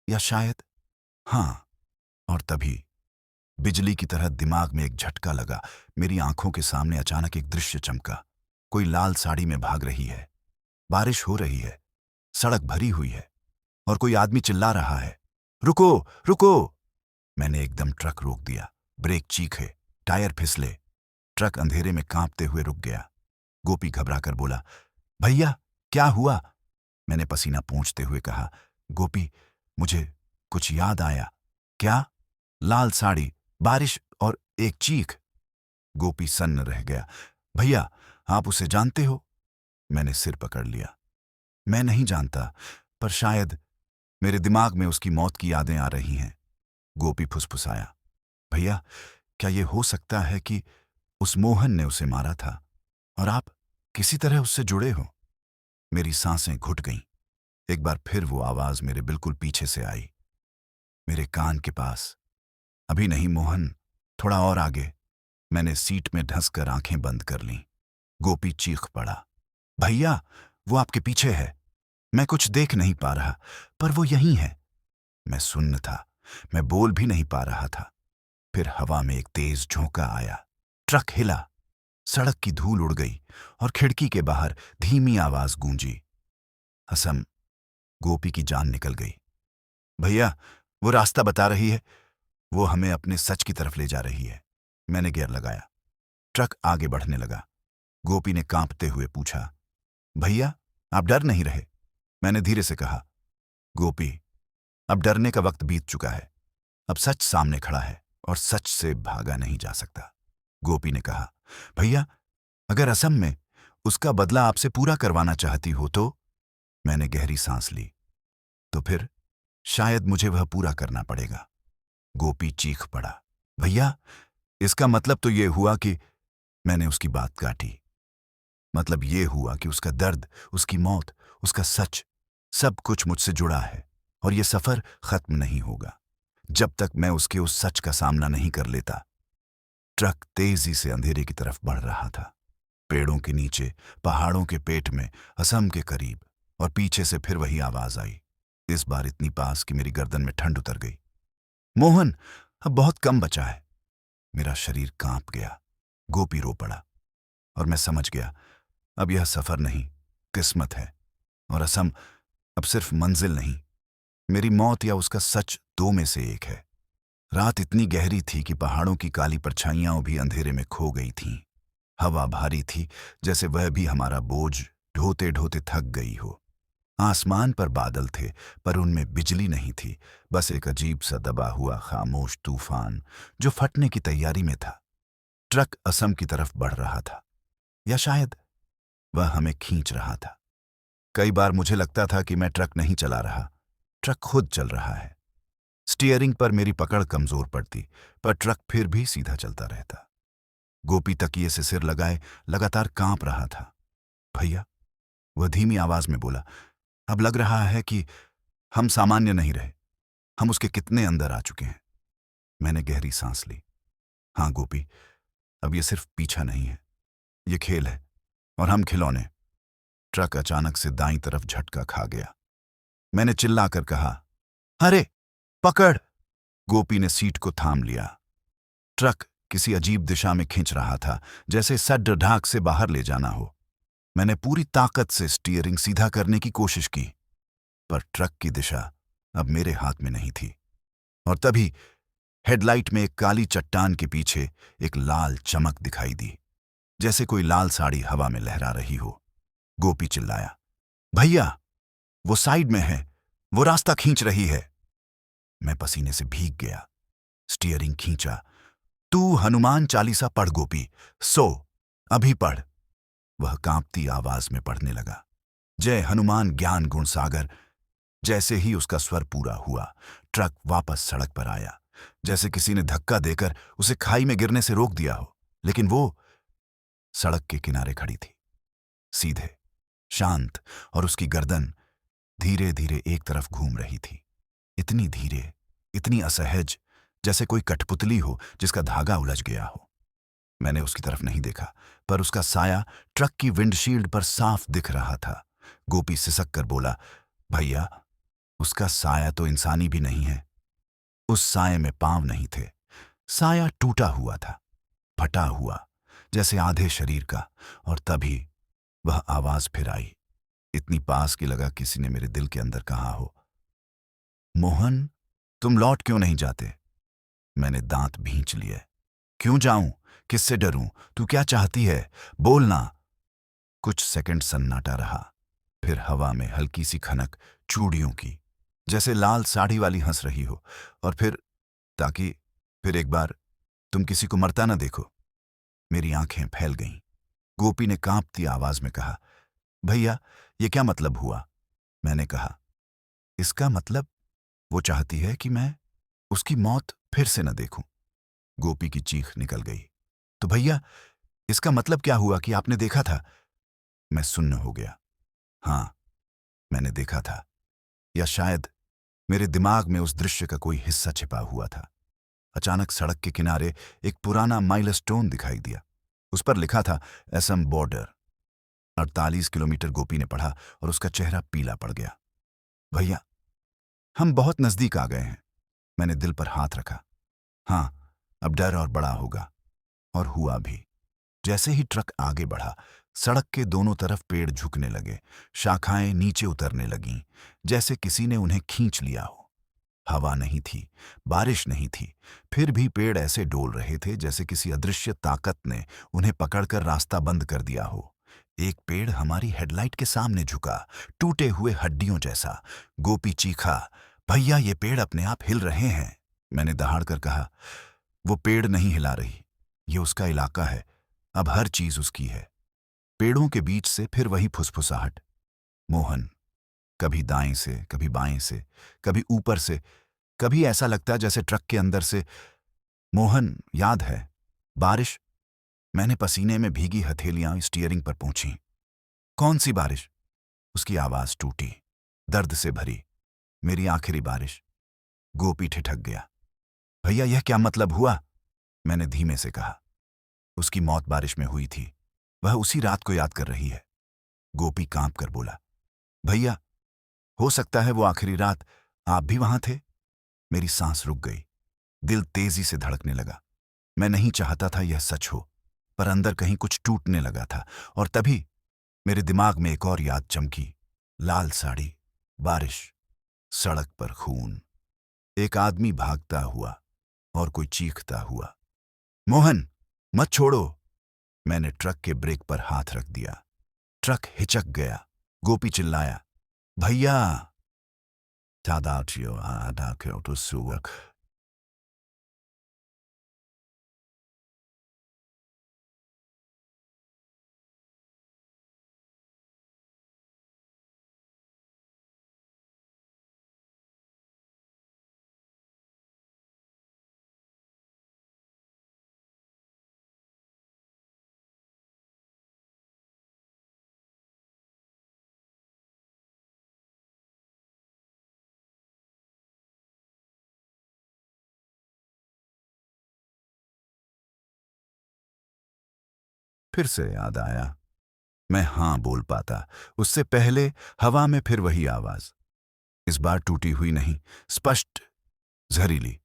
या शायद हाँ। और तभी बिजली की तरह दिमाग में एक झटका लगा। मेरी आंखों के सामने अचानक एक दृश्य चमका। कोई लाल साड़ी में भाग रही है, बारिश हो रही है, सड़क भरी हुई है, और कोई आदमी चिल्ला रहा है, रुको, रुको। मैंने एकदम ट्रक रोक दिया। ब्रेक चीखे, टायर फिसले, ट्रक अंधेरे में कांपते हुए रुक गया। गोपी घबराकर बोला, भैया क्या हुआ? मैंने पसीना पोंछते हुए कहा, गोपी, मुझे कुछ याद आया। क्या? लाल साड़ी, बारिश और एक चीख। गोपी सन्न रह गया। भैया, आप उसे जानते हो? मैंने सिर पकड़ लिया। मैं नहीं जानता, पर शायद मेरे दिमाग में उसकी मौत की यादें आ रही हैं। गोपी फुसफुसाया, भैया, क्या यह हो सकता है कि उस मोहन ने उसे मारा था और आप किसी तरह उससे जुड़े हो? मेरी सांसें घुट गईं। एक बार फिर वो आवाज मेरे बिल्कुल पीछे से आई, मेरे कान के पास। अभी नहीं मोहन, थोड़ा और आगे। मैंने सीट में धंसकर आंखें बंद कर लीं। गोपी चीख पड़ा, भैया, वो आपके पीछे है। मैं कुछ देख नहीं पा रहा, पर वो यहीं है। मैं सुन्न था, मैं बोल भी नहीं पा रहा था। फिर हवा में एक तेज झोंका आया, ट्रक हिला, सड़क की धूल उड़ गई और खिड़की के बाहर धीमी आवाज गूंजी, असम। गोपी की जान निकल गई। भैया, वो रास्ता बता रही है, वो हमें अपने सच की तरफ ले जा रही है। मैंने गियर लगाया। ट्रक आगे बढ़ने लगा। गोपी ने कांपते हुए पूछा, भैया, आप डर नहीं रहे? मैंने धीरे से कहा, गोपी, अब डरने का वक्त बीत चुका है। अब सच सामने खड़ा है और सच से भागा नहीं जा सकता। गोपी ने कहा, भैया, अगर असम में उसका बदला आपसे पूरा करवाना चाहती हो तो? मैंने गहरी सांस ली। तो फिर शायद मुझे वह पूरा करना पड़ेगा। गोपी चीख पड़ा, भैया, इसका मतलब तो यह हुआ कि मैंने उसकी बात काटी। मतलब ये हुआ कि उसका दर्द, उसकी मौत, उसका सच, सब कुछ मुझसे जुड़ा है और ये सफर खत्म नहीं होगा जब तक मैं उसके उस सच का सामना नहीं कर लेता। ट्रक तेजी से अंधेरे की तरफ बढ़ रहा था। पेड़ों के नीचे, पहाड़ों के पेट में, असम के करीब, और पीछे से फिर वही आवाज आई, इस बार इतनी पास कि मेरी गर्दन में ठंड उतर गई। मोहन, अब बहुत कम बचा है। मेरा शरीर कांप गया। गोपी रो पड़ा और मैं समझ गया, अब यह सफर नहीं, किस्मत है। और असम अब सिर्फ मंजिल नहीं, मेरी मौत या उसका सच, दो में से एक है। रात इतनी गहरी थी कि पहाड़ों की काली परछाइयां भी अंधेरे में खो गई थीं। हवा भारी थी, जैसे वह भी हमारा बोझ ढोते ढोते थक गई हो। आसमान पर बादल थे, पर उनमें बिजली नहीं थी, बस एक अजीब सा दबा हुआ खामोश तूफान जो फटने की तैयारी में था। ट्रक असम की तरफ बढ़ रहा था, या शायद वह हमें खींच रहा था। कई बार मुझे लगता था कि मैं ट्रक नहीं चला रहा, ट्रक खुद चल रहा है। स्टीयरिंग पर मेरी पकड़ कमजोर पड़ती, पर ट्रक फिर भी सीधा चलता रहता। गोपी तकिए से सिर लगाए लगातार कांप रहा था। भैया, वह धीमी आवाज में बोला, अब लग रहा है कि हम सामान्य नहीं रहे, हम उसके कितने अंदर आ चुके हैं। मैंने गहरी सांस ली। हाँ गोपी, अब यह सिर्फ पीछा नहीं है, ये खेल है, और हम खिलौने। ट्रक अचानक से दाईं तरफ झटका खा गया। मैंने चिल्लाकर कहा, अरे पकड़! गोपी ने सीट को थाम लिया। ट्रक किसी अजीब दिशा में खींच रहा था, जैसे सड्ड ढाक से बाहर ले जाना हो। मैंने पूरी ताकत से स्टीयरिंग सीधा करने की कोशिश की, पर ट्रक की दिशा अब मेरे हाथ में नहीं थी। और तभी हेडलाइट में एक काली चट्टान के पीछे एक लाल चमक दिखाई दी, जैसे कोई लाल साड़ी हवा में लहरा रही हो। गोपी चिल्लाया, भैया, वो साइड में है, वो रास्ता खींच रही है। मैं पसीने से भीग गया। स्टीयरिंग खींचा। तू हनुमान चालीसा पढ़ गोपी, अभी पढ़। वह कांपती आवाज में पढ़ने लगा, जय हनुमान ज्ञान गुण सागर। जैसे ही उसका स्वर पूरा हुआ, ट्रक वापस सड़क पर आया, जैसे किसी ने धक्का देकर उसे खाई में गिरने से रोक दिया हो। लेकिन वो सड़क के किनारे खड़ी थी, सीधे, शांत, और उसकी गर्दन धीरे धीरे एक तरफ घूम रही थी। इतनी धीरे, इतनी असहज, जैसे कोई कठपुतली हो जिसका धागा उलझ गया हो। मैंने उसकी तरफ नहीं देखा, पर उसका साया ट्रक की विंडशील्ड पर साफ दिख रहा था। गोपी सिसक कर बोला, भैया, उसका साया तो इंसानी भी नहीं है। उस साये में पांव नहीं थे। साया टूटा हुआ था, फटा हुआ, जैसे आधे शरीर का। और तभी वह आवाज फिर आई, इतनी पास कि लगा किसी ने मेरे दिल के अंदर कहा हो, मोहन, तुम लौट क्यों नहीं जाते? मैंने दांत भींच लिए। क्यों जाऊं? किससे डरूं? तू क्या चाहती है? बोलना। कुछ सेकंड सन्नाटा रहा। फिर हवा में हल्की सी खनक, चूड़ियों की, जैसे लाल साड़ी वाली हंस रही हो। और ताकि फिर एक बार तुम किसी को मरता ना देखो। मेरी आंखें फैल गईं। गोपी ने कांपती आवाज में कहा, भैया, ये क्या मतलब हुआ? मैंने कहा, इसका मतलब वो चाहती है कि मैं उसकी मौत फिर से न देखूं। गोपी की चीख निकल गई। तो भैया, इसका मतलब क्या हुआ कि आपने देखा था? मैं सुन्न हो गया। हाँ, मैंने देखा था, या शायद मेरे दिमाग में उस दृश्य का कोई हिस्सा छिपा हुआ था। अचानक सड़क के किनारे एक पुराना माइलस्टोन दिखाई दिया। उस पर लिखा था, असम बॉर्डर 48 किलोमीटर। गोपी ने पढ़ा और उसका चेहरा पीला पड़ गया। भैया, हम बहुत नजदीक आ गए हैं। मैंने दिल पर हाथ रखा। हाँ, अब डर और बड़ा होगा। और हुआ भी। जैसे ही ट्रक आगे बढ़ा, सड़क के दोनों तरफ पेड़ झुकने लगे, शाखाएं नीचे उतरने लगीं, जैसे किसी ने उन्हें खींच लिया हो। हवा नहीं थी, बारिश नहीं थी, फिर भी पेड़ ऐसे डोल रहे थे जैसे किसी अदृश्य ताकत ने उन्हें पकड़कर रास्ता बंद कर दिया हो। एक पेड़ हमारी हेडलाइट के सामने झुका, टूटे हुए हड्डियों जैसा। गोपी चीखा, भैया, ये पेड़ अपने आप हिल रहे हैं। मैंने दहाड़कर कहा, वो पेड़ नहीं हिला रही, ये उसका इलाका है। अब हर चीज उसकी है। पेड़ों के बीच से फिर वही फुसफुसाहट। मोहन, कभी दाएं से, कभी बाएं से, कभी ऊपर से, कभी ऐसा लगता जैसे ट्रक के अंदर से। मोहन, याद है बारिश? मैंने पसीने में भीगी हथेलियां स्टीयरिंग पर पहुंची। कौन सी बारिश? उसकी आवाज टूटी, दर्द से भरी। मेरी आखिरी बारिश। गोपी ठिठक गया। भैया, यह क्या मतलब हुआ? मैंने धीमे से कहा, उसकी मौत बारिश में हुई थी। वह उसी रात को याद कर रही है। गोपी कांप कर बोला, भैया, हो सकता है वो आखिरी रात आप भी वहां थे। मेरी सांस रुक गई, दिल तेजी से धड़कने लगा। मैं नहीं चाहता था यह सच हो, पर अंदर कहीं कुछ टूटने लगा था। और तभी मेरे दिमाग में एक और याद चमकी। लाल साड़ी, बारिश, सड़क पर खून, एक आदमी भागता हुआ और कोई चीखता हुआ, मोहन, मत छोड़ो। मैंने ट्रक के ब्रेक पर हाथ रख दिया। ट्रक हिचक गया। गोपी चिल्लाया, भैया, तादाचियो आधा क्यों तो सुवक। फिर से याद आया। मैं हाँ बोल पाता, उससे पहले हवा में फिर वही आवाज। इस बार टूटी हुई नहीं, स्पष्ट, जहरीली।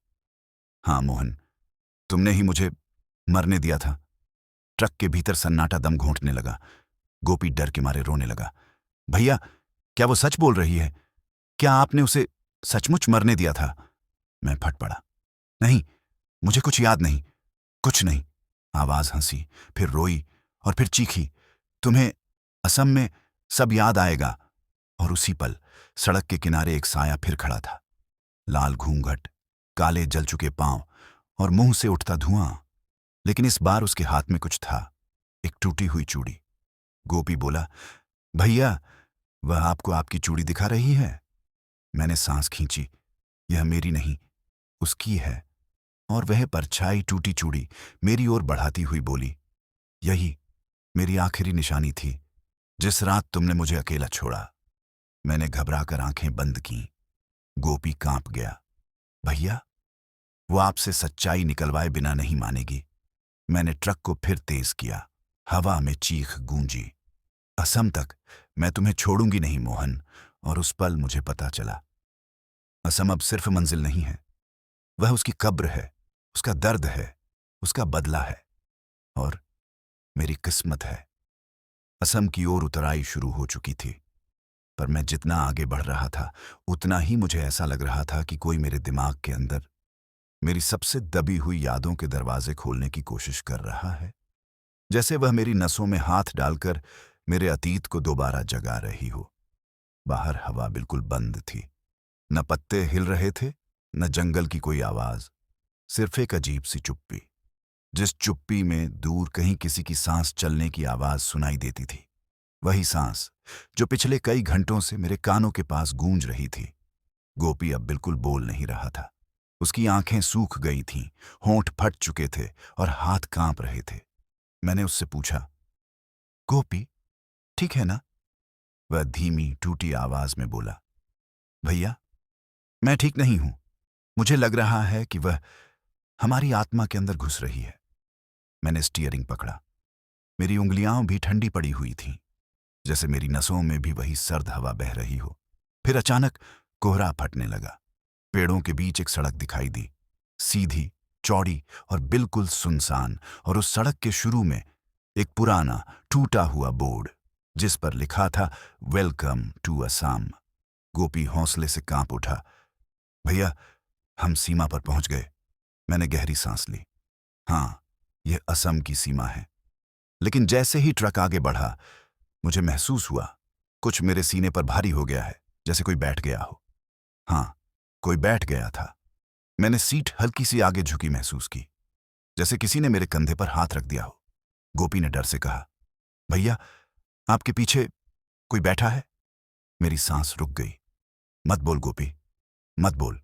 हाँ मोहन, तुमने ही मुझे मरने दिया था। ट्रक के भीतर सन्नाटा दम घोंटने लगा। गोपी डर के मारे रोने लगा। भैया, क्या वो सच बोल रही है? क्या आपने उसे सचमुच मरने दिया था? मैं फट पड़ा। नहीं, मुझे कुछ याद नहीं, कुछ नहीं। आवाज हंसी, फिर रोई और फिर चीखी, तुम्हें असम में सब याद आएगा। और उसी पल सड़क के किनारे एक साया फिर खड़ा था। लाल घूंघट, काले जल चुके पांव और मुंह से उठता धुआं। लेकिन इस बार उसके हाथ में कुछ था, एक टूटी हुई चूड़ी। गोपी बोला, भैया, वह आपको आपकी चूड़ी दिखा रही है? मैंने सांस खींची। यह मेरी नहीं, उसकी है। और वह परछाई टूटी चूड़ी मेरी ओर बढ़ाती हुई बोली, यही मेरी आखिरी निशानी थी, जिस रात तुमने मुझे अकेला छोड़ा। मैंने घबराकर आंखें बंद कीं। गोपी कांप गया। भैया, वो आपसे सच्चाई निकलवाए बिना नहीं मानेगी। मैंने ट्रक को फिर तेज किया। हवा में चीख गूंजी, असम तक मैं तुम्हें छोड़ूंगी नहीं मोहन। और उस पल मुझे पता चला, असम अब सिर्फ मंजिल नहीं है, वह उसकी कब्र है, उसका दर्द है, उसका बदला है, और मेरी किस्मत है। असम की ओर उतराई शुरू हो चुकी थी, पर मैं जितना आगे बढ़ रहा था उतना ही मुझे ऐसा लग रहा था कि कोई मेरे दिमाग के अंदर मेरी सबसे दबी हुई यादों के दरवाजे खोलने की कोशिश कर रहा है, जैसे वह मेरी नसों में हाथ डालकर मेरे अतीत को दोबारा जगा रही हो। बाहर हवा बिल्कुल बंद थी, न पत्ते हिल रहे थे, न जंगल की कोई आवाज, सिर्फ एक अजीब सी चुप्पी, जिस चुप्पी में दूर कहीं किसी की सांस चलने की आवाज सुनाई देती थी। वही सांस जो पिछले कई घंटों से मेरे कानों के पास गूंज रही थी। गोपी अब बिल्कुल बोल नहीं रहा था। उसकी आंखें सूख गई थीं, होंठ फट चुके थे और हाथ कांप रहे थे। मैंने उससे पूछा, गोपी, ठीक है ना? वह धीमी टूटी आवाज में बोला, भैया, मैं ठीक नहीं हूं। मुझे लग रहा है कि वह हमारी आत्मा के अंदर घुस रही है। मैंने स्टीयरिंग पकड़ा। मेरी उंगलियां भी ठंडी पड़ी हुई थीं, जैसे मेरी नसों में भी वही सर्द हवा बह रही हो। फिर अचानक कोहरा फटने लगा। पेड़ों के बीच एक सड़क दिखाई दी, सीधी, चौड़ी और बिल्कुल सुनसान। और उस सड़क के शुरू में एक पुराना टूटा हुआ बोर्ड, जिस पर लिखा था, वेलकम टू असम। गोपी हौसले से कांप उठा। भैया, हम सीमा पर पहुंच गए। मैंने गहरी सांस ली। हाँ, यह असम की सीमा है। लेकिन जैसे ही ट्रक आगे बढ़ा, मुझे महसूस हुआ कुछ मेरे सीने पर भारी हो गया है, जैसे कोई बैठ गया हो। हाँ, कोई बैठ गया था। मैंने सीट हल्की सी आगे झुकी महसूस की, जैसे किसी ने मेरे कंधे पर हाथ रख दिया हो। गोपी ने डर से कहा, भैया, आपके पीछे कोई बैठा है। मेरी सांस रुक गई। मत बोल गोपी, मत बोल।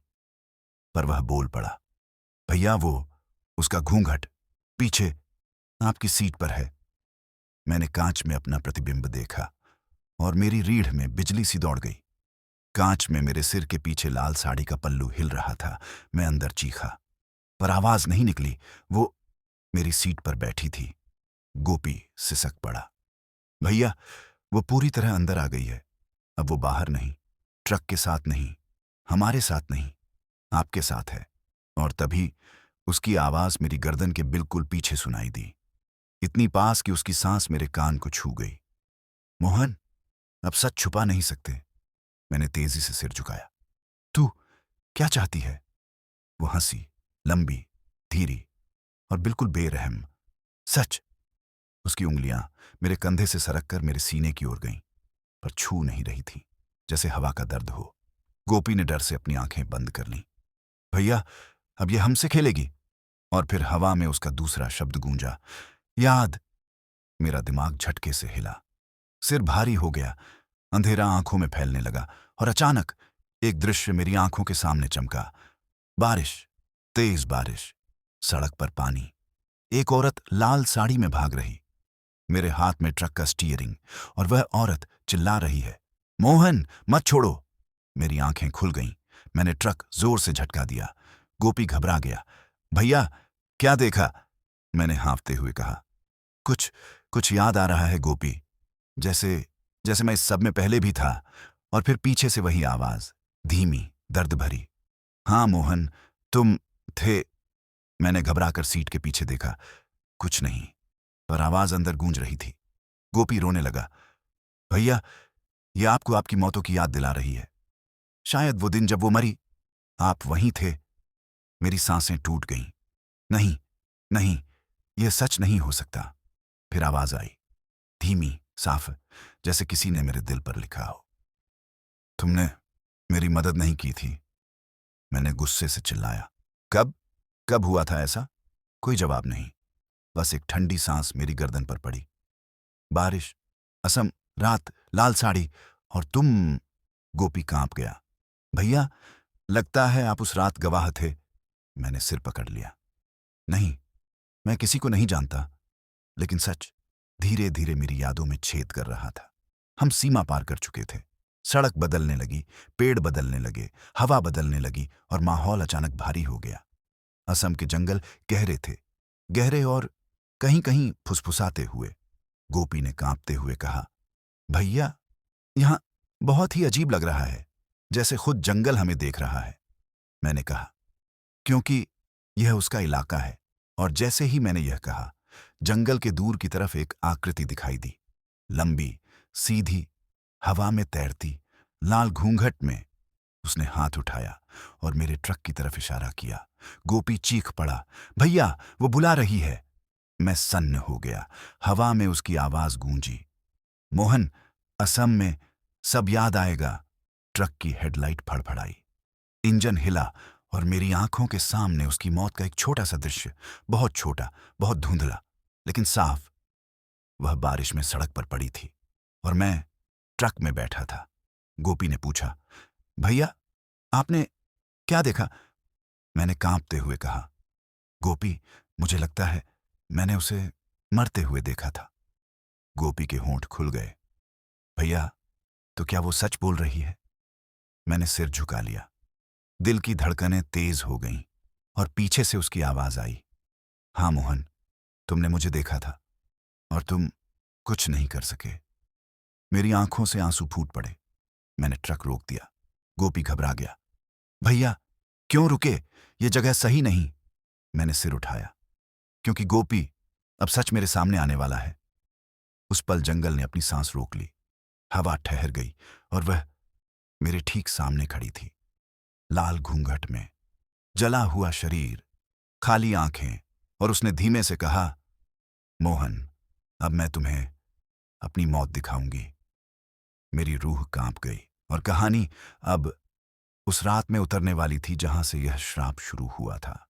पर वह बोल पड़ा, भैया, वो उसका घूंघट पीछे आपकी सीट पर है। मैंने कांच में अपना प्रतिबिंब देखा और मेरी रीढ़ में बिजली सी दौड़ गई। कांच में मेरे सिर के पीछे लाल साड़ी का पल्लू हिल रहा था। मैं अंदर चीखा, पर आवाज नहीं निकली। वो मेरी सीट पर बैठी थी। गोपी सिसक पड़ा, भैया, वो पूरी तरह अंदर आ गई है। अब वो बाहर नहीं, ट्रक के साथ नहीं, हमारे साथ नहीं, आपके साथ है। और तभी उसकी आवाज मेरी गर्दन के बिल्कुल पीछे सुनाई दी, इतनी पास कि उसकी सांस मेरे कान को छू गई। मोहन, अब सच छुपा नहीं सकते। मैंने तेजी से सिर झुकाया। तू क्या चाहती है? वो हंसी, लंबी, धीरी और बिल्कुल बेरहम। सच। उसकी उंगलियां मेरे कंधे से सरक कर मेरे सीने की ओर गईं, पर छू नहीं रही थी, जैसे हवा का दर्द हो। गोपी ने डर से अपनी आंखें बंद कर लीं। भैया, अब ये हमसे खेलेगी? और फिर हवा में उसका दूसरा शब्द गूंजा, याद। मेरा दिमाग झटके से हिला, सिर भारी हो गया, अंधेरा आंखों में फैलने लगा। और अचानक एक दृश्य मेरी आंखों के सामने चमका। बारिश, तेज बारिश, सड़क पर पानी, एक औरत लाल साड़ी में भाग रही, मेरे हाथ में ट्रक का स्टीयरिंग, और वह औरत चिल्ला रही है, मोहन, मत छोड़ो। मेरी आंखें खुल गईं। मैंने ट्रक जोर से झटका दिया। गोपी घबरा गया। भैया, क्या देखा? मैंने हाँफते हुए कहा। कुछ कुछ याद आ रहा है गोपी, जैसे जैसे मैं इस सब में पहले भी था। और फिर पीछे से वही आवाज, धीमी, दर्द भरी, हाँ मोहन, तुम थे। मैंने घबराकर सीट के पीछे देखा। कुछ नहीं, पर आवाज अंदर गूंज रही थी। गोपी रोने लगा। भैया, ये आपको आपकी मौतों की याद दिला रही है। शायद वो दिन जब वो मरी, आप वहीं थे। मेरी सांसें टूट गईं। नहीं, नहीं, यह सच नहीं हो सकता। फिर आवाज आई, धीमी, साफ, जैसे किसी ने मेरे दिल पर लिखा हो। तुमने मेरी मदद नहीं की थी। मैंने गुस्से से चिल्लाया। कब? कब हुआ था ऐसा? कोई जवाब नहीं, बस एक ठंडी सांस मेरी गर्दन पर पड़ी। बारिश, असम, रात, लाल साड़ी और तुम। गोपी कांप गया। भैया, लगता है आप उस रात गवाह थे। मैंने सिर पकड़ लिया। नहीं, मैं किसी को नहीं जानता, लेकिन सच धीरे धीरे मेरी यादों में छेद कर रहा था। हम सीमा पार कर चुके थे। सड़क बदलने लगी, पेड़ बदलने लगे, हवा बदलने लगी और माहौल अचानक भारी हो गया। असम के जंगल गहरे थे, गहरे और कहीं कहीं फुसफुसाते हुए। गोपी ने कांपते हुए कहा, भैया, यहां बहुत ही अजीब लग रहा है, जैसे खुद जंगल हमें देख रहा है। मैंने कहा, क्योंकि यह उसका इलाका है। और जैसे ही मैंने यह कहा, जंगल के दूर की तरफ एक आकृति दिखाई दी, लंबी, सीधी, हवा में तैरती, लाल घूंघट में। उसने हाथ उठाया और मेरे ट्रक की तरफ इशारा किया। गोपी चीख पड़ा, भैया, वो बुला रही है। मैं सन्न हो गया। हवा में उसकी आवाज गूंजी, मोहन, असम में सब याद आएगा। ट्रक की हेडलाइट फड़फड़ाई, इंजन हिला और मेरी आंखों के सामने उसकी मौत का एक छोटा सा दृश्य, बहुत छोटा, बहुत धुंधला, लेकिन साफ। वह बारिश में सड़क पर पड़ी थी और मैं ट्रक में बैठा था। गोपी ने पूछा, भैया, आपने क्या देखा? मैंने कांपते हुए कहा, गोपी, मुझे लगता है मैंने उसे मरते हुए देखा था। गोपी के होंठ खुल गए। भैया, तो क्या वो सच बोल रही है? मैंने सिर झुका लिया। दिल की धड़कनें तेज हो गईं और पीछे से उसकी आवाज आई, हाँ मोहन, तुमने मुझे देखा था और तुम कुछ नहीं कर सके। मेरी आंखों से आंसू फूट पड़े। मैंने ट्रक रोक दिया। गोपी घबरा गया। भैया, क्यों रुके? ये जगह सही नहीं। मैंने सिर उठाया, क्योंकि गोपी अब सच मेरे सामने आने वाला है। उस पल जंगल ने अपनी सांस रोक ली। हवा ठहर गई और वह मेरे ठीक सामने खड़ी थी, लाल घूंघट में, जला हुआ शरीर, खाली आंखें। और उसने धीमे से कहा, मोहन, अब मैं तुम्हें अपनी मौत दिखाऊंगी। मेरी रूह कांप गई और कहानी अब उस रात में उतरने वाली थी जहां से यह श्राप शुरू हुआ था।